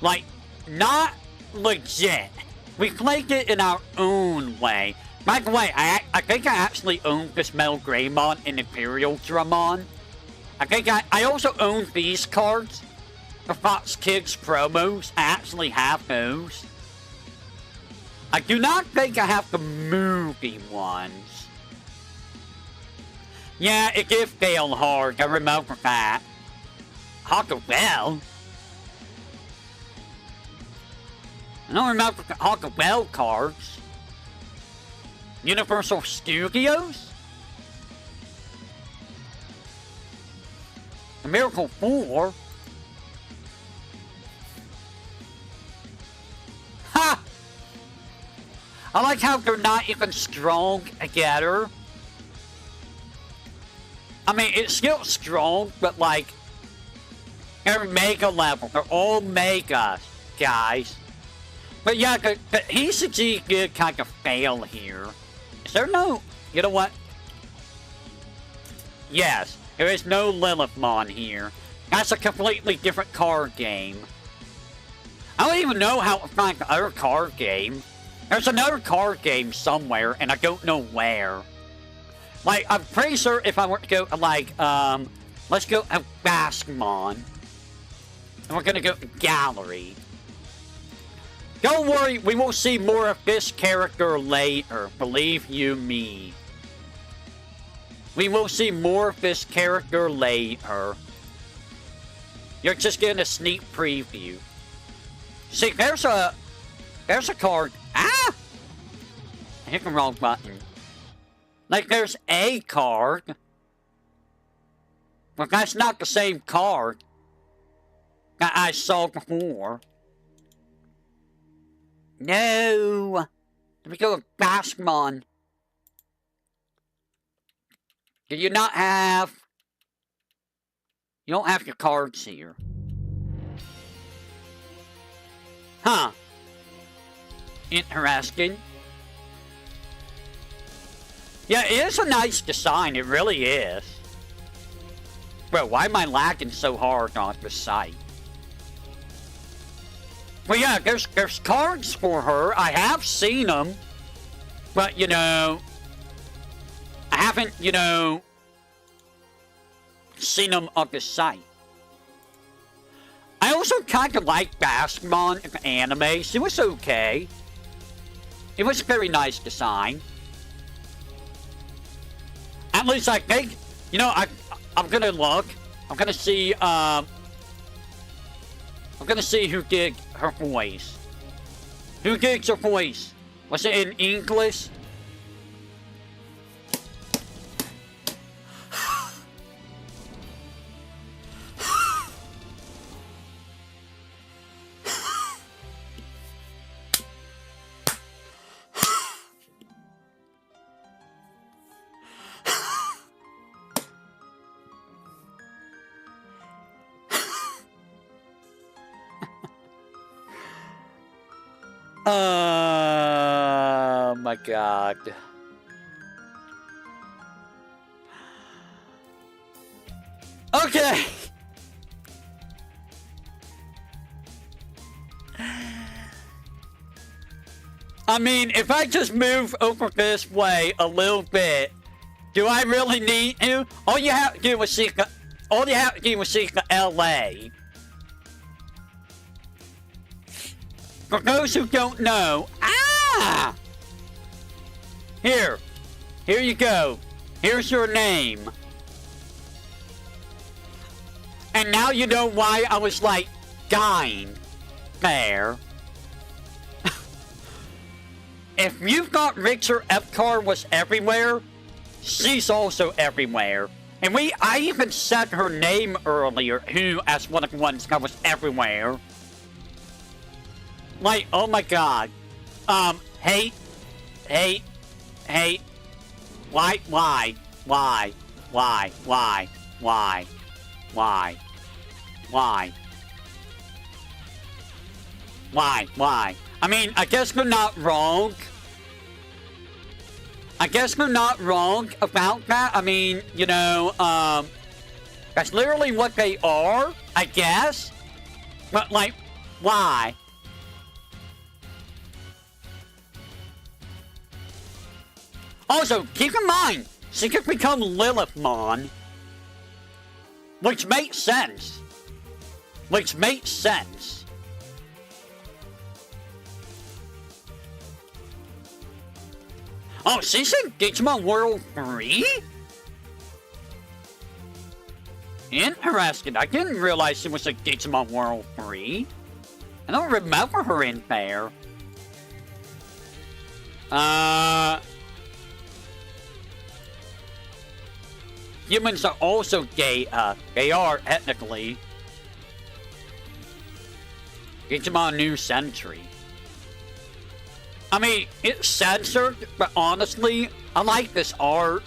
Like, not legit. We played it in our own way. By the way, I think I actually owned this Metal Greymon and Imperial Dramon. I think I also owned these cards. The Fox Kids promos. I actually have those. I do not think I have the movie ones. Yeah, it did fail hard. I remember that. Hawker Bell? I don't remember the Hawker Bell cards. Universal Studios? The Miracle 4? Ha! I like how they're not even strong together. I mean, it's still strong, but like, they're mega level. They're all mega, guys. But yeah, the Hisagi did kind of fail here. Is there no... You know what? Yes, there is no Lilithmon here. That's a completely different card game. I don't even know how to find the other card game. There's another card game somewhere, and I don't know where. Like, I'm pretty sure if I were to go, like, let's go to Baskmon. And we're gonna go to Gallery. Don't worry, we will see more of this character later, believe you me. We will see more of this character later. You're just getting a sneak preview. See, there's a card. Ah! I hit the wrong button. Like, there's a card. But that's not the same card that I saw before. No! Let me go with Baskmon. Do you not have... You don't have your cards here. Huh. Interesting. Yeah, it is a nice design. It really is. Bro, why am I lagging so hard on the site? Well, yeah, there's cards for her. I have seen them. But, you know... I haven't, you know... seen them on the site. I also kind of like Baskmon in the anime. It was okay. It was a very nice design. At least I think, you know, I'm gonna look. I'm gonna see, I'm gonna see who did her voice. Who did her voice? Was it in English? Oh my god. Okay. I mean, if I just move over this way a little bit, do I really need to? All you have to do is see the LA. For those who don't know, here you go. Here's your name. And now you know why I was like dying there. If you thought Richard Epcar was everywhere, she's also everywhere. And I even said her name earlier, who as one of the ones that was everywhere. Like, oh my god. Hate. Why? I mean, I guess we're not wrong. About that. I mean, you know, that's literally what they are, I guess. But, like, why? Also, keep in mind, she could become Lilithmon. Which makes sense. Oh, she's in Digimon World 3? Interesting. I didn't realize she was in Digimon World 3. I don't remember her in there. Humans are also gay. They are, technically. Digimon New Century. I mean, it's censored, but honestly, I like this art.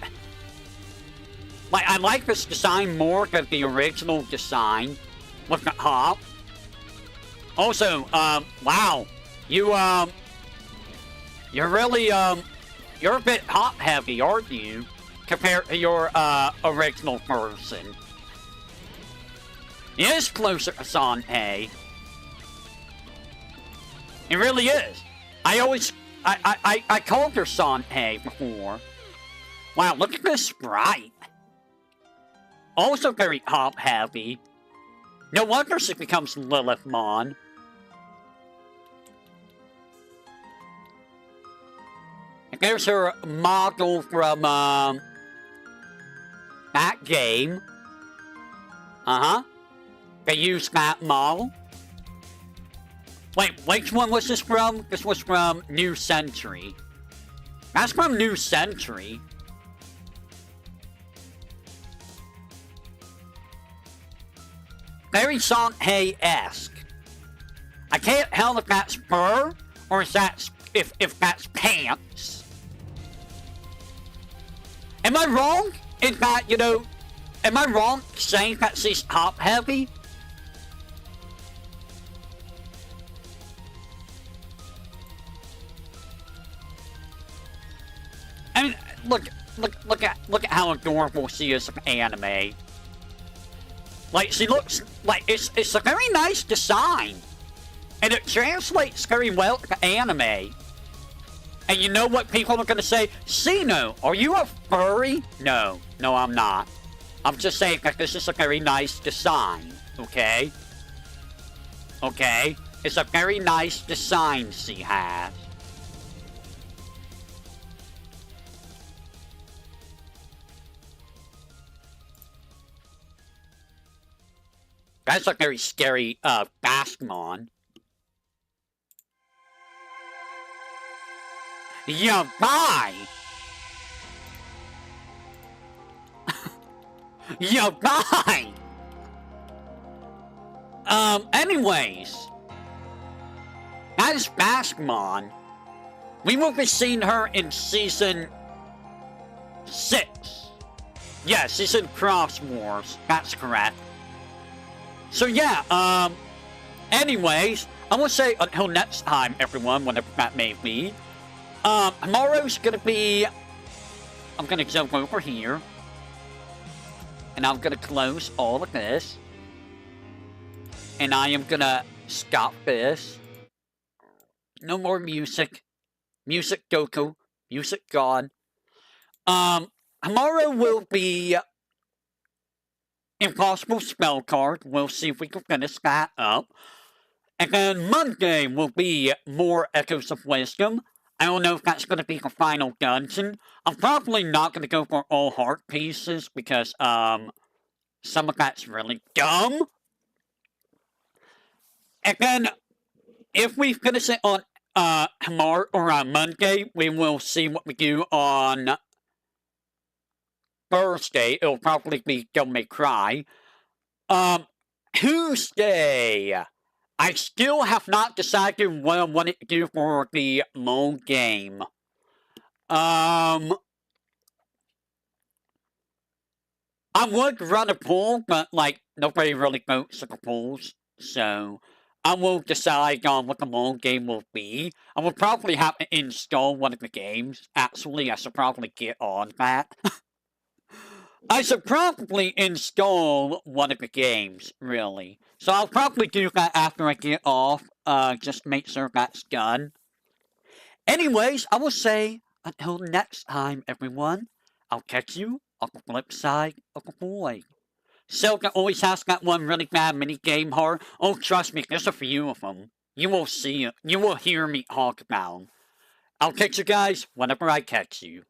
Like, I like this design more than the original design with the hop. Also, wow. You're really, you're a bit hop heavy, aren't you? Compared to your, original person. It is closer to Sanhei. It really is. I called her Sanhei before. Wow, look at this sprite. Also very hop heavy. No wonder she becomes Lilithmon. And there's her model from, that game. Uh-huh. They used that model. Wait, which one was this from? This was from New Century. That's from New Century. Very Sanhei-esque. I can't tell if that's fur or if that's that's pants. Am I wrong in that, you know, am I wrong saying that she's top heavy? I mean, look at how adorable she is in anime. Like, she looks like it's a very nice design. And it translates very well to anime. And you know what people are gonna say? Sino, are you a furry? No, I'm not. I'm just saying that this is a very nice design, okay? Okay? It's a very nice design she has. That's a very scary, Baskmon. Yeah, bye! Yeah, bye! Anyways. That is Baskmon. We will be seeing her in Season 6. Yeah, Season Cross Wars. That's correct. So yeah, anyways, I will say until next time, everyone, whenever that may be. Tomorrow's gonna be, I'm gonna jump over here. And I'm gonna close all of this. And I am gonna stop this. No more music. Music Goku. Music gone. Tomorrow will be Impossible Spell Card. We'll see if we can finish that up. And then Monday will be more Echoes of Wisdom. I don't know if that's going to be the final dungeon. I'm probably not going to go for all heart pieces because, some of that's really dumb. And then, if we finish it on, tomorrow or on Monday, we will see what we do on Thursday. It'll probably be Devil May Cry. Tuesday. I still have not decided what I want to do for the mole game. I would run a pool, but, like, nobody really votes at the pools. So, I will decide on what the mole game will be. I will probably have to install one of the games. Actually, I should probably get on that. I should probably install one of the games, really. So I'll probably do that after I get off, just make sure that's done. Anyways, I will say, until next time, everyone, I'll catch you on the flip side of the void. Silka always has that one really bad mini-game heart. Oh, trust me, there's a few of them. You will see it. You will hear me talk about them. I'll catch you guys whenever I catch you.